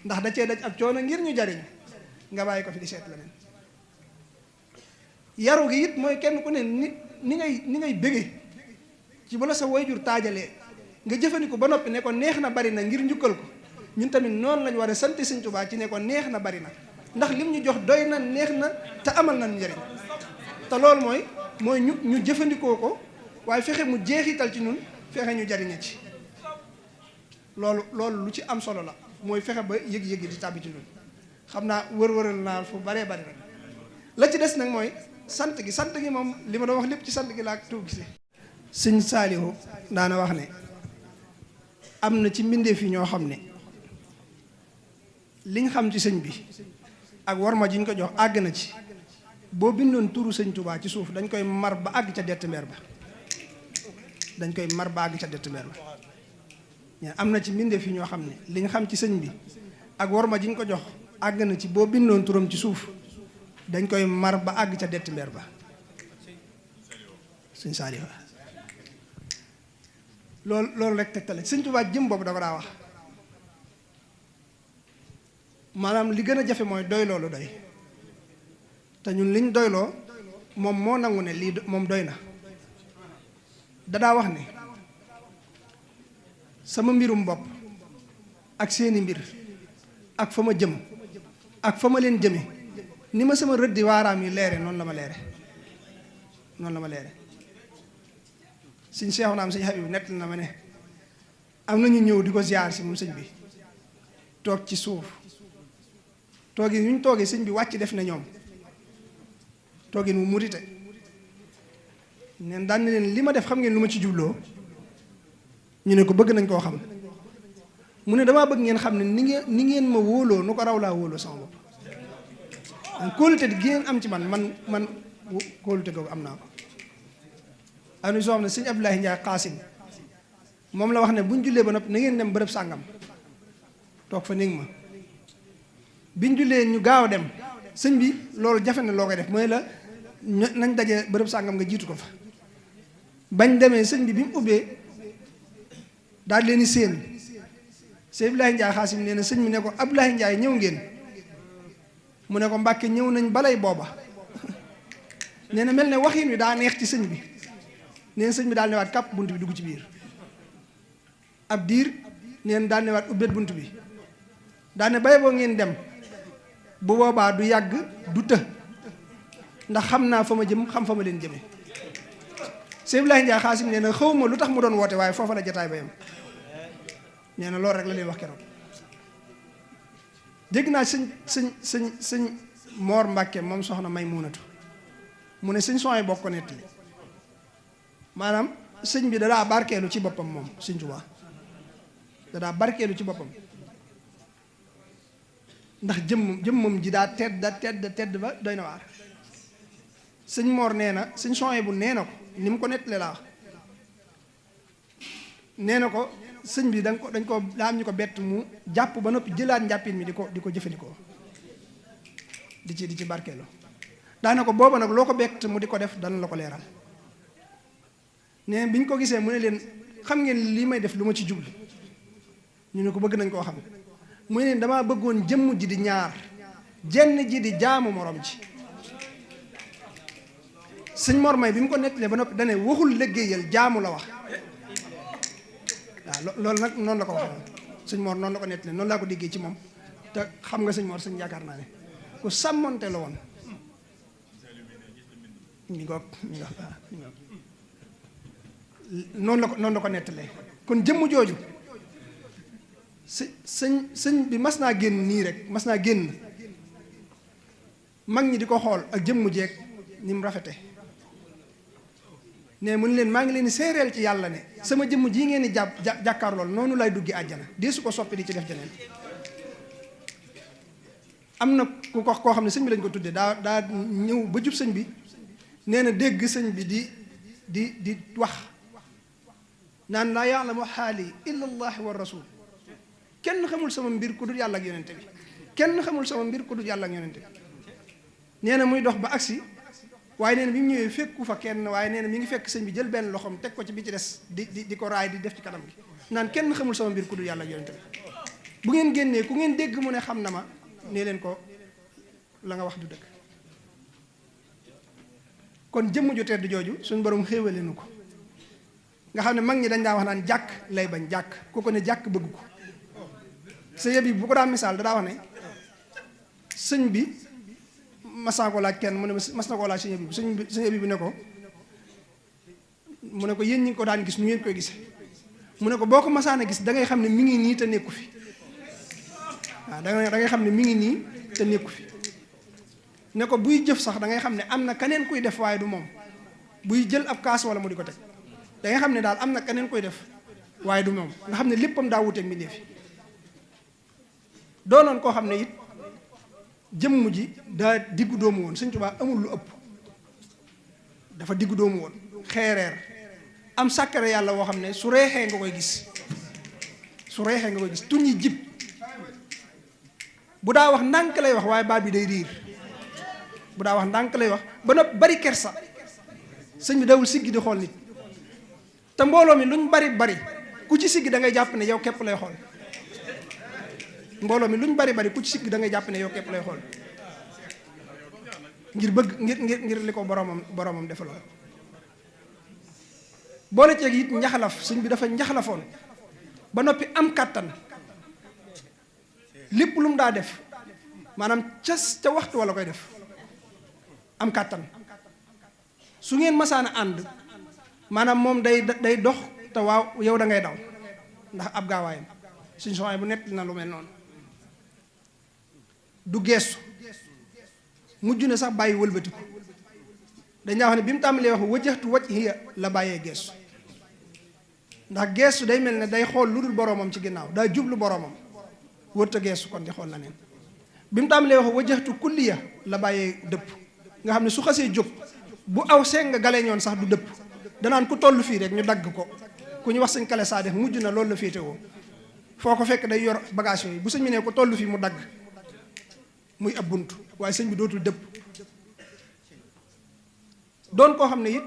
ndax da cee daj ab coono ngir ñu jariñ nga bàyyi ko fi di seet leneen yaru gi it mooy kenn ku ne ni ngay bëgge ci bu la sa wayjur taajalee nga jëfandikoo ba noppi ne ko neex na bari na ngir njukkal ko ñun tamit noonu lañ war a sant Sëñ Tuubaa ci ne ko neex na bari na ndax lim ñu jox doy na neex na te amal na njariñ te loolu mooy ñu jëfandikoo ko waaye fexe mu jeexital ci ñun fexe ñu jariñe ci loolu lu ci am solo la mooy fexe ba yëg-yëg yi di tàbbi ci ñun xam naa wër-wëral naa fu baree bari rek la ci des nag mooy sant gi moom li ma doon wax lépp ci sant gi laa tuub gisee sëñ Saalihu daana wax ne am na ci mbindeef yi ñoo xam ne liñ xam ci sëñ bi ak warma ji ñu ko jox àgg na ci boo bindoon turu sëñ Tuubaa ci suuf dañ koy mar ba àgg ca dett mbeer ba am na ci mbindeef yi ñoo xam ne liñ xam ci sëñ bi ak warma ji ñu ko jox àgg na ci boo bindoon turam ci suuf dañ koy mar ba àgg ca dett mbeer ba sëñ Saalihu loolu rek tegtale sëñ Tuubaa jëm boobu dafa daa wax maanaam li gën a jafe mooy doy loolu doy te ñun liñ doyloo moom moo nangu ne lii moom doy na dadaa wax ne sama mbirum bopp ak seeni mbir ak fa ma jëm ak fa ma leen jëme ni ma sama rëddi waaraam yi leere noonu la ma leere sëñ Seexu naam sëñ Habib nett na ma ne am na ñu ñëw di ko ziar si moom sëñ bi toog ci suuf toogin ñu toogee sëñ bi wàcc def na ñoom toogin mu murite neen daan na leen li ma def xam ngeen lu ma ci jubloo ñu ne ko bëgg nañ koo xam mu ne damaa bëgg ngeen xam ne ni ngeen ma wóoloo nu ko raw laa wóoloo sama bopp kóolute gi ngeen am ci man kóolute googu am naa ko am na soo xam ne sëñ Abdoulaye Ndiaye Xaasim moom la wax ne buñ jullee ba noppi na ngeen dem bërëb sàngam toog fa néeg ma biñ jullee ñu gaaw a dem sëñ bi loolu jafe na loo koy def mooy la nañ daje bërëb sàngam nga jiitu ko fa bañ demee sëñ bi bi mu ubbee daal leen di séen sëñ Abdoulaye Ndiaye Xaasim nee na sëñ bi ne ko Abdoulaye Ndiaye ñëw ngeen mu ne ko Mbàkke ñëw nañ balay booba nee na mel ne waxin wi daa neex ci sëñ bi nee na sëñ bi daal newaat kàpp bunt bi dugg ci biir ab diir nee na daal newaat ubbeet bunt bi daal ne bay boo ngeen dem bu boobaa du yàgg du të ndax xam naa fa ma jëm xam fa ma leen jëme sëñ Abdoulaye Ndiaye Xaasim nee na xawma lu tax mu doon woote waaye foofa la jataay ba yam nee na loolu rek la leen wax keroog dégg naa sëñ Moor Mbàkke moom soxna May Muunatu mu ne sëñ Soy bokk ko nettali maanaam sëñ bi dadaa barkeelu ci boppam moom sëñ Tuubaa dadaa barkeelu ci boppam ndax jëmmam ji daa tedd ba doy na waar sëñ Moor nee na sëñ Soy bu nee na ko ni mu ko nettalee laa wax nee na ko sëñ bi dañ ko daa am ñu ko bett mu jàpp ba noppi jëlaat njàppin mi di ko jëfandikoo di ci barkeelu daana ko booba nag loo ko bett mu di ko def dana la ko leeral nee bi ñu ko gisee mu ne leen xam ngeen lii may def lu ma ci jublu ñu ne ko bëgg nañ koo xam mu ne leen damaa bëggoon jëmm ji di ñaar jenn ji di jaamu morom ji sëñ Mor May bi mu ko nettalee ba noppi dane waxul liggéeyal jaamu la wax waaw loolu nag noonu la ko waxee sëñ Mor noonu la ko nettalee noonu laa ko déggee ci moom te xam nga sëñ Mor sëñ yaakaar naa ne ku sàmmonte la woon noonu la ko nettalee kon jëmm jooju sëñ bi mas naa génn nii rek mas naa génn mag ñi di ko xool ak jëmm jeeg ni mu rafete ne mu ne leen maa ngi leen di séeréel ci yàlla ne sama jëmm jii ngeen di jàkkaar lool noonu lay duggi àjjana dee su ko soppi di ci def jeneen am na ku ko koo xam ne sëñ bi lañ ko tuddee daa ñëw ba jub sëñ bi nee na dégg sëñ bi di wax naan laa ya'lamu xaali illa allah wa rasul kenn xamul sama mbir ku dul yàlla ak yonente bi kenn xamul sama mbir ku dul yàlla ak yonente bi nee na muy dox ba agsi waaye nee na bi mu ñëwee fekku fa kenn waaye nee na mi ngi fekk sëñ bi jël benn loxoom teg ko ci bi ci des di ko raay di def ci kanam gi naan kenn xamul sama mbir ku dul yàlla ak yonente bi bu ngeen génnee ku ngeen dégg mu ne xam na ma nee leen ko la nga wax du dëgg kon jëmm ju tedd jooju suñu borom xéewale nu ko nga xam ne mag ñi dañ daa wax naan jàkk lay bañ jàkk ku ko ne jàkk bëgg ko sa yëb yi bu ko daa misaal dadaa wax ne sëñ bi mas naa ko laaj kenn mu ne mas na koo laaj sëñ yëb bi ne ko mu ne ko yéen ñi ngi ko daan gis nu ngeen koy gise mu ne ko boo ko masaana gis da ngay xam ne mi ngi nii te nekku fi waaw da ngay xam ne mi ngi nii te nekku fi ne ko buy jëf sax da ngay xam ne am na keneen kuy def waaye du moom buy jël ab kaas wala mu di ko teg da ngay xam ne daal am na keneen kuy def waaye du moom nga xam ne léppam daa wuteeg mbindéef yi doonoon koo xam ne it jëmm ji daa diggu doomu woon Sëñ Tuubaa amul lu ëpp dafa diggu doomu woon xeereer am sàkkare yàlla woo xam ne su reexee nga koy gis tuñ yi jib bu daa wax ndànk lay wax waaye baat bi day riir bu daa wax ndànk lay wax ba noppi bari kersa sëñ bi dawul siggi di xool nit te mbooloo mi luñ bari ku ci siggi da ngay jàpp ne yow képp lay xool mbooloo mi luñ bari ku ci siggi da ngay jàpp ne yow képp lay xool ngir bëgg ngir li ko boromam defaloon boole ceeg it njaxlaf sëñ bi dafa njaxlafoon ba noppi am kàttan lépp lu mu daa def maanaam ca waxtu wala koy def am kàttan su ngeen masaana ànd maanaam moom day dox te waaw yow da ngay daw ndax ab gaawaayam suñu soxna bu nett na lu mel noonu du geestu mujj na sax bàyyi wëlbatiku dañ daa wax ne bi mu tàmbalee wax wajjahtu wajhiya la bàyyee geestu ndax geestu day mel ne day xool lu dul boroomam ci ginnaaw daa jublu boroomam wërta geestu kon di xool la neen bi mu tàmbalee wax wajjahtu kulliya la bàyyee dëpp nga xam ne su xasee jóg bu aw seng nga galee ñoon sax du dëpp danaan ku toll fii rek ñu dagg ko ku ñu wax sëñ kale saa def mujj na loolu la féetewoo foo ko fekk day yor bagage yooyu bu sëñ bi ne ko toll fii mu dagg muy ab bunt waaye sëñ bi dootul dëpp doon koo xam ne it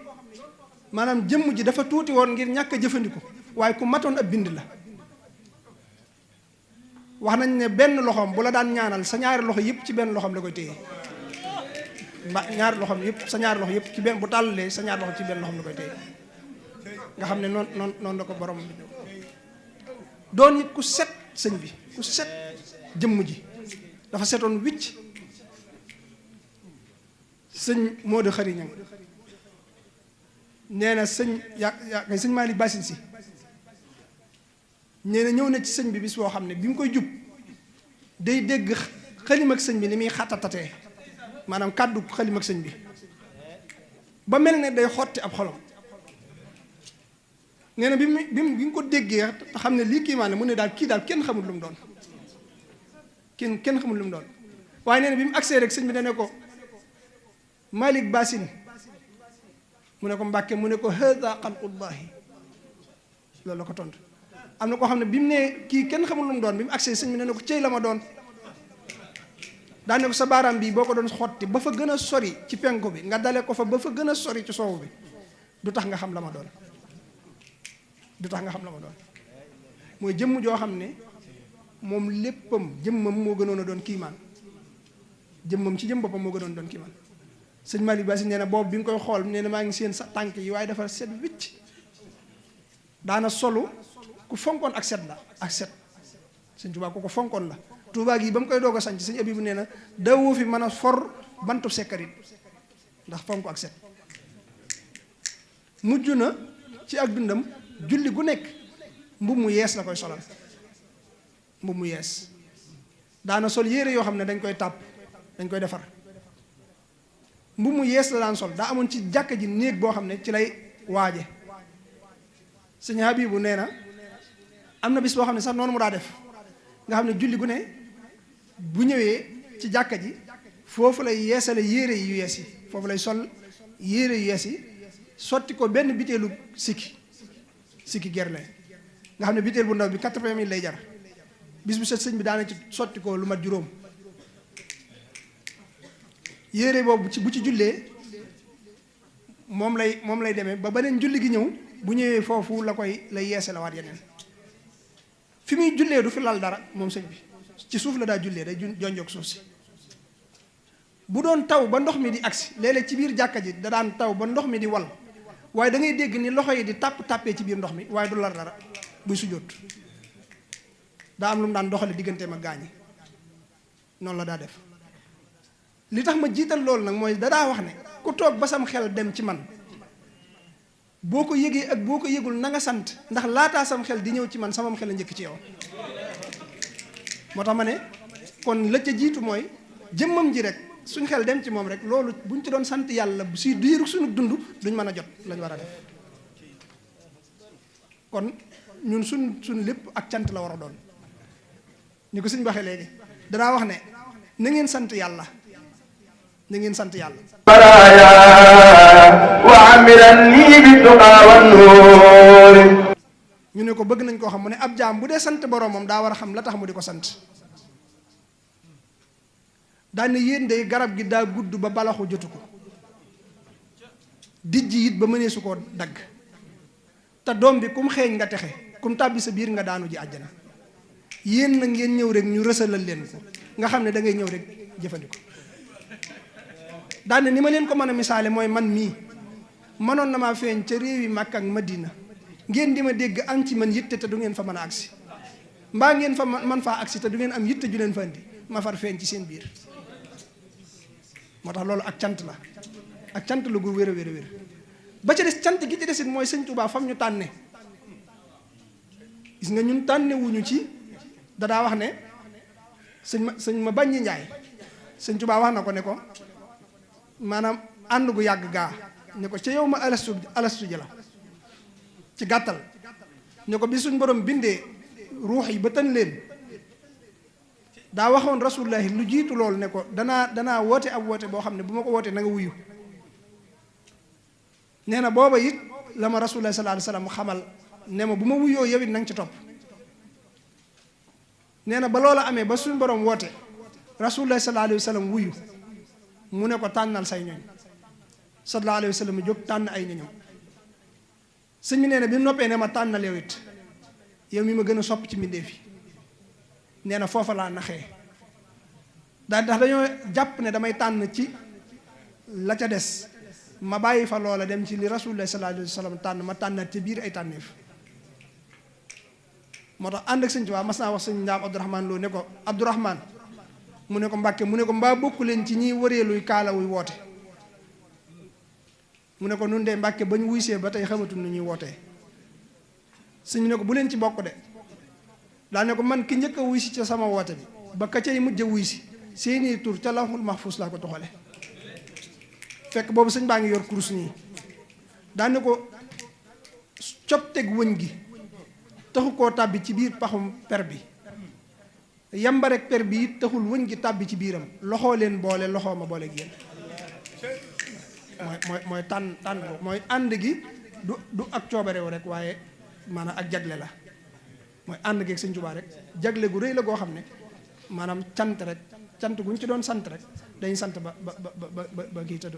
maanaam jëmm ji dafa tuuti woon ngir ñàkk a jëfandiku waaye ku matoon ab bind la wax nañ ne benn loxoom bu la daan ñaanal sa ñaari loxo yëpp ci benn loxoom la koy téye ñaari loxoom yëpp sa ñaari loxo yëpp ci benn bu tàllalee sa ñaari loxo ci benn loxoom la koy téye nga xam ne noonu la ko borom bi doon it ku set sëñ bi ku set jëmm ji dafa setoon wicc sëñ Modou Khari Ñang nee na sëñ sëñ Malick Bassine si nee na ñëw na ci sëñ bi bis boo xam ne bi mu koy jub day dégg xalim ak sëñ bi ni muy xattatatee maanaam kàddu xalim ak sëñ bi ba mel ne day xotti ab xolom nee na bi mu ko déggee te xam ne lii kii maa ne mu ne daal kii daal kenn xamul lu mu doon kenn xamul lu mu doon waaye nee na bi mu agsee rek sëñ bi dane ko Malick Bassine mu ne ko Mbàkke mu ne ko hada xalqullahi loolu la ko tontu am na koo xam ne bi mu ne kii kenn xamul lu mu doon bi mu agsee sëñ bi ne ko cëy la ma doon daa ne ko sa baaraam bii boo ko doon xotti ba fa gën a sori ci penku bi nga dale ko fa ba fa gën a sori ci soowu bi du tax nga xam la ma doon du tax nga xam la ma doon mooy jëmm joo xam ne moom léppam jëmmam moo gënoon a doon kiimaan jëmmam ci jëm boppam moo gënoon doon kiimaan sëñ Malick Bassine nee na boobu bi nga koy xool nee na maa ngi seen sa tànk yi waaye dafa set wicc daana solu ku fonkoon ak set la ak set sëñ Tuubaa ku ko fonkoon la Tuubaa gi ba mu koy doog a sanc sëñ Abibu nee na dawoo fi mën a for bantu sekkarit ndax fonk ak set mujj na ci ak dundam julli gu nekk mbub mu yees la koy solal mbub mu yees daana sol yére yoo xam ne dañ koy tàpp dañ koy defar mbub mu yees la daan sol daa amoon ci jàkka ji néeg boo xam ne ci lay waaje sëñ Habibu nee na am na bis boo xam ne sax noonu mu daa def nga xam ne julli gu ne bu ñëwee ci jàkka ji foofu lay yeesale yére yu yees yi foofu lay sol yére yu yees yi sotti ko benn biteelu sikki gerle nga xam ne biteel bu ndaw bi 80 000 lay jar bis bu set sëñ bi daana ci sotti ko lu mat juróom yére boobu bu ci jullee moom lay demee ba beneen julli gi ñëw bu ñëwee foofu lay yeese la waat yeneen fi muy jullee du fi lal dara moom sëñ bi ci suuf la daa jullee day jonjoog suuf si bu doon taw ba ndox mi di agsi léeg-léeg ci biir jàkka ji da daan taw ba ndox mi di wal waaye da ngay dégg ni loxo yi di tàppee ci biir ndox mi waaye du lar dara buy sujjóot daa am lu mu daan doxale digganteem ak gaañi noonu la daa def li tax ma jiital loolu nag mooy dadaa wax ne ku toog ba sam xel dem ci man boo ko yëgee ak boo ko yëgul na nga sant ndax laataa sam xel di ñëw ci man samam xel a njëkk ci yow moo tax ma ne kon la ca jiitu mooy jëmmam ji rek suñ xel dem ci moom rek loolu buñ ci doon sant yàlla si diiru suñu dund duñ mën a jot lañ war a def kon ñun suñ lépp ak cant la war a doon ñu ko suñ waxee léegi danaa wax ne na ngeen sant yàlla na ngeen sant yàlla ñu ne ko bëgg nañ koo xam mu ne ab jaam bu dee sant boroomam daa war a xam la tax mu di ko sant daan ne yéen day garab gi daa gudd ba balaxu jotu ko dijj it ba mënee su koo dagg te doom bi kum xeeñ nga texe kum tàbbi sa biir nga daanu ji àjjana yéen na ngeen ñëw rek ñu rësalal leen ko nga xam ne da ngay ñëw rek jëfandikoo daane ni ma leen ko mën a misaale mooy man mii mënoon na maa feeñ ca réewi Makka ak Madina ngeen di ma dégg am ci man yitte te du ngeen fa mën a agsi mbaa ngeen fa man faa agsi te du ngeen am yitte ju leen fa indi ma far feeñ ci seen biir moo tax loolu ak cant la gu wér a wér a wér ba ca des cant gi ci desit mooy sëñ Tuubaa fam ñu tànne gis nga ñun tànne wuñu ci dadaa wax ne sëñ ma baññi njaay sëñ Tuubaa wax na ko ne ko maanaam ànd gu yàgg gaa ne ko ca yow ma alastu ji la ci gàttal ne ko bi suñ borom bindee ruux yi ba tën leen daa waxoon rasulullahi lu jiitu loolu ne ko danaa woote ab woote boo xam ne bu ma ko wootee na nga wuyu nee na booba it la ma rasulullahi sallallahu alayhi wasallam xamal ne ma bu ma wuyoo yow it na nga ci topp nee na ba loola amee ba suñ borom woote rasulullahi sallallahu alayhi wasallam wuyu mu ne ko tànnal say ñoñ sallallahu alayhi wasallam jóg tànn ay ñoñam sëñ bi nee na bi mu noppee ne ma tànnal yow it yow mi ma gën a sopp ci mbindeef yi nee na foofa laa naxee daal ndax dañoo jàpp ne damay tànn ci la ca des ma bàyyi fa loola dem ci li rasulullah sallallahu alayhi wasallam tànn ma tànnaat ci biir ay tànneef moo tax ànd ak sëñ Tuubaa mas naa wax sëñ Ndaam Abdourahman Lo ne ko Abdourahman mu ne ko Mbàkke mu ne ko mbaa bokku leen ci ñiy wëreeluy kaala wuy woote mu ne ko nun de Mbàkke bañ wuy see ba tey xamatul nu ñuy wootee sëñ ne ko bu leen ci bokk de daa ne ko man ki njëkk a wuy si ca sama woote bi ba ka cay mujj a wuy si seeni tur ca lawhul mahfuus laa ko toxale fekk boobu sëñ baa ngi yor kurus nii daa ne ko copteg wëñ gi taxu koo tàbbi ci biir paxum per bi yambarek per bi it taxul wëñ gi tàbbi ci biiram loxoo leen boole loxoo ma boole gi yéen mooy tànn boobu mooy ànd gi du ak coobarewu rek waaye maanaam ak jagle la mooy ànd geeg sëñ Tuubaa rek jagle gu rëy la goo xam ne maanaam cant rek cant guñ ci doon sant rek dañuy sant ba kii te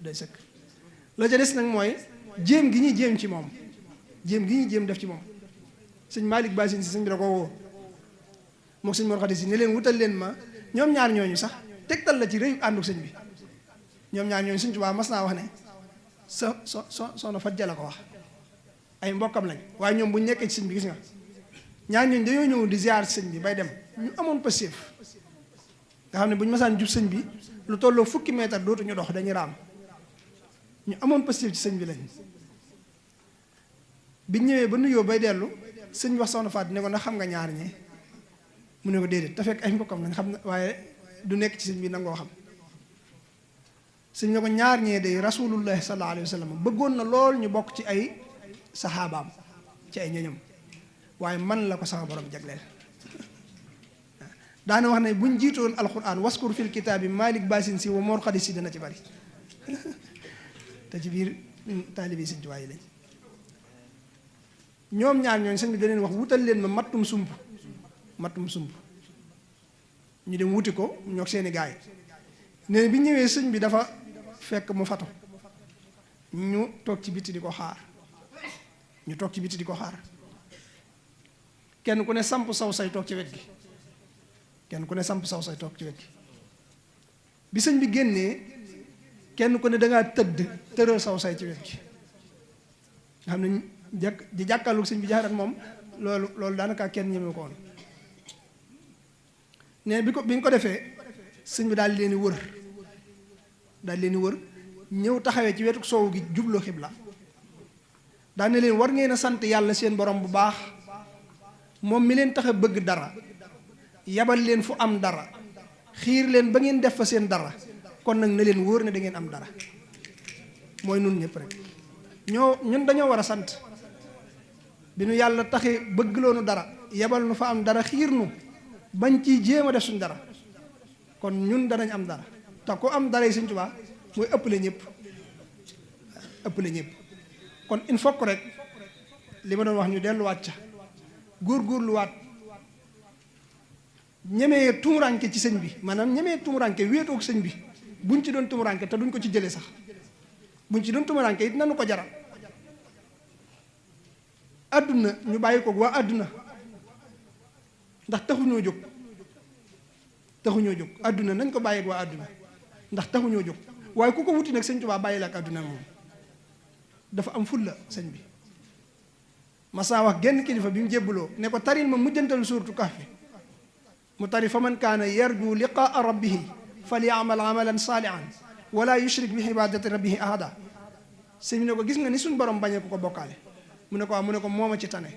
day sëkk la ca des nag mooy jéem gi ñuy jéem ci moom jéem gi ñuy jéem def ci moom sëñ Malick Basin si sëñ bi da ko woo mook sëñ Mor Xadi si ne leen wutal leen ma ñoom ñaar ñooñu sax tegtal la ci rëyu ànduk sëñ bi ñoom ñaar ñooñu sëñ Tuubaa mas naa wax ne soxna Fajja la ko wax ay mbokkam lañ waaye ñoom bu ñu nekkee ci sëñ bi gis nga ñaar ñooñu dañoo ñëw di ziar sëñ bi bay dem ñu amoon passif nga xam ne bu ñu masaan jub sëñ bi lu tolloo fukki mètre dootuñu dox dañuy raam ñu amoon passif ci sëñ bi lañ biñ ñëwee ba nuyoo bay dellu sëñ wax soxna Faat ne ko ndax xam nga ñaar ñi mu ne ko déedéet te fekk ay mbokkam lañ xam ne waaye du nekk ci sëñ bi nangoo xam sëñ ne ko ñaar ñee day rasulullah sallallahu alayhi wa sallam bëggoon na lool ñu bokk ci ay saxaabaam ci ay ñoñam waaye man la ko sama borom jagleel daana wax ne buñ jiitoon alquran waskur fil kitaabi Malick Basin si wa Mor Xadi si dana ci bari te ci biir taalibi sëñ Tuubaa yi lañ ñoom ñaar ñooñu sëñ bi da leen wax wutal leen ma mattum sump ñu dem wuti ko ñoo seeni gaay ne bi ñëwee sëñ bi dafa fekk mu fatu ñu toog ci bitti di ko xaar kenn ku ne samp saw say toog ci wet gi bi sëñ bi génnee kenn ku ne dangaa tëral saw say ci wet gi nga xam ne di jàkkaarlu sëñ bi jaxarat moom loolu daanaka kenn ñeme ko woon ne bi ñu ko defee sëñ bi daal leen di wër ñëw taxawee ci wetu soowu gi jublu xibla daal ne leen war ngeen a sant yàlla seen borom bu baax moom mi leen tax a bëgg dara yabal leen fu am dara xiir leen ba ngeen def fa seen dara kon nag na leen wóor ne da ngeen am dara mooy nun ñëpp rek ñun dañoo war a sant bi nu yàlla taxee bëgg loonu dara yabal nu fa am dara xiir nu bañ ciy jéem a def suñ dara kon ñun danañ am dara te ku am dara yi Sëñ Tuubaa mooy ëppale ñëpp kon il faut que rek li ma doon wax ñu delluwaat ca góorgóorluwaat ñemee tumuranke ci sëñ bi maanaam ñemee tumuranke wéetoog sëñ bi buñ ci doon tumuranke te duñ ko ci jëlee sax buñ ci doon tumuranke it nanu ko jaral àdduna ñu bàyyi ko waa àdduna ndax taxuñoo jóg àdduna nañ ko bàyyi ak waa àdduna ndax taxuñoo jóg waaye ku ko wuti nag sëñ Tuubaa bàyyi la ak àdduna moom dafa am fulla sëñ bi masaa wax genn kilifa bi mu jébbaloo ne ko taril ma mujjantal suuratu Kahfi mu tari fa man kaana yarju liqaa rabbihi falyamal amalan saalihan wala yushrik bi ibadati rabbihi ahada sëñ bi ne ko gis nga ni suñ borom bañee ku ko bokkaale mu ne ko waaw mu ne ko mooma ci tane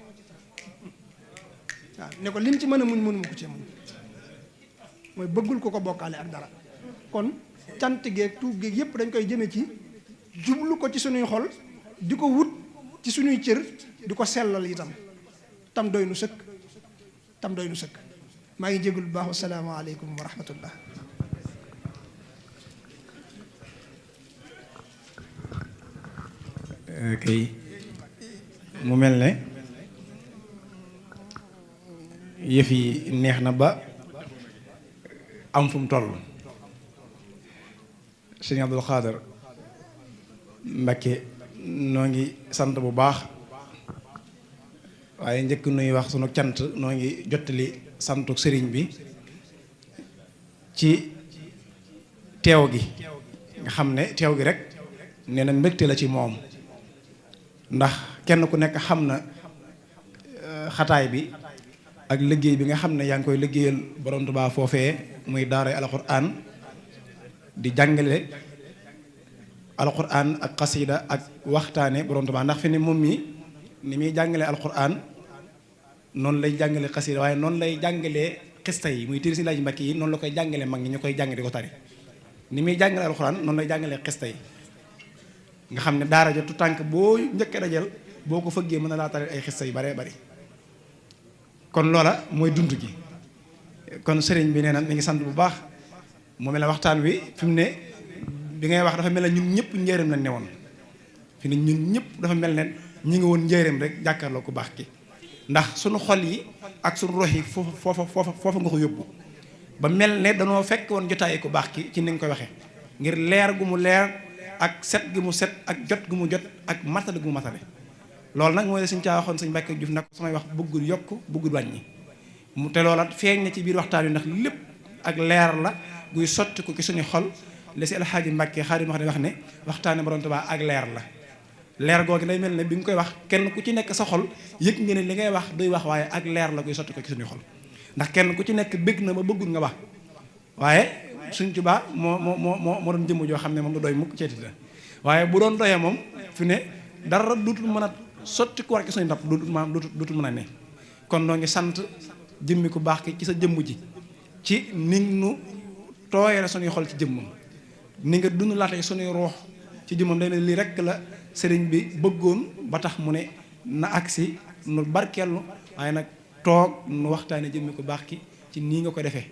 waaw ne ko lim ci mën a muñ mënuma ko ci muñ mooy bëggul ko ko bokkaale ak dara. kon cant geeg tuub geeg yépp dañ koy jëme ci jublu ko ci suñuy xol di ko wut ci suñuy cër di ko sellal itam tam doy nu sëkk maa ngi jégul bu baax wasalaamaaleykum wa rahmatullah. kay mu mel ne yëf yi neex na ba am fu mu toll. Sëñ Abdul Xaadir Mbakke noo ngi sant bu baax waaye njëkk nuy wax sunu cant noo ngi jottali santu sëriñ bi ci teew gi nga xam ne teew gi rek nee na mbégte la ci moom ndax kenn ku nekk xam na xataay bi ak liggéey bi nga xam ne yaa ngi koy liggéeyal Borom Tuubaa foofee muy daaray alxuraan di jàngale alxuraan ak xasida ak waxtaane Borom Tuubaa ndax fi ne moom mi ni muy jàngale alxuraan noonu lay jàngale xasida waaye noonu lay jàngalee xista yi muy téere si laaj mbakki yi noonu la koy jàngale mag ñi ñu koy jàng di ko tari ni muy jàngale alxuraan noonu lay jàngalee xista yi nga xam ne daara ja tu tànk boo njëkk dajal boo ko fëggee mën na laa tari ay xista yu baree bari kon loola mooy dund gi. kon sëriñ bi nee na mi ngi sant bu baax mu mel ne waxtaan wi fi mu ne bi ngay wax dafa mel ne ñun ñëpp njëriñ lañ ne woon fi ne ñun ñëpp dafa mel ne ñi ngi woon njëriñ rek jàkkaarloo ku baax ki ndax suñu xol yi ak suñu rox yi foofa nga ko yóbbu ba mel ne danoo fekk woon jotaay ku baax ki ci ni nga koy waxee ngir leer gu mu leer ak set gi mu set ak jot gu mu jot ak matale gu mu matale loolu nag mooy suñ caa waxoon sëñ Mbàkke Juuf nag samay wax bëggul yokk bëggul wàññi mu te loola feeñ na ci biir waxtaan wi ndax lépp ak leer la guy sotti ko ci suñu xol la si Alxaaji Mbàkke Xaadim wax ne waxtaane Borom Tuubaa ak leer la leer googu day mel ne bi nga koy wax kenn ku ci nekk sa xol yëg nga ne li ngay wax duy wax waaye ak leer la guy sotti ko ci suñu xol ndax kenn ku ci nekk bëgg na ba bëggul nga wax waaye Sëñ Tuubaa moo doon jëmm joo xam ne moom du doy mukk ceeti la waaye bu doon doyee moom fi ne dara duutul mën a sotti ko war ci suñu ndab duutul mën a ne kon noo ngi sant jëmmi ku baax ki ci sa jëmm ji ci ni nu tooyale suñuy xol ci jëmmam ni nga dund laata suñuy ruux ci jëmmam day ne lii rekk la sëriñ bi bëggoon ba tax mu ne na agsi nu barkeelu waaye nag toog nu waxtaane jëmmi ku baax ki ci nii nga ko defee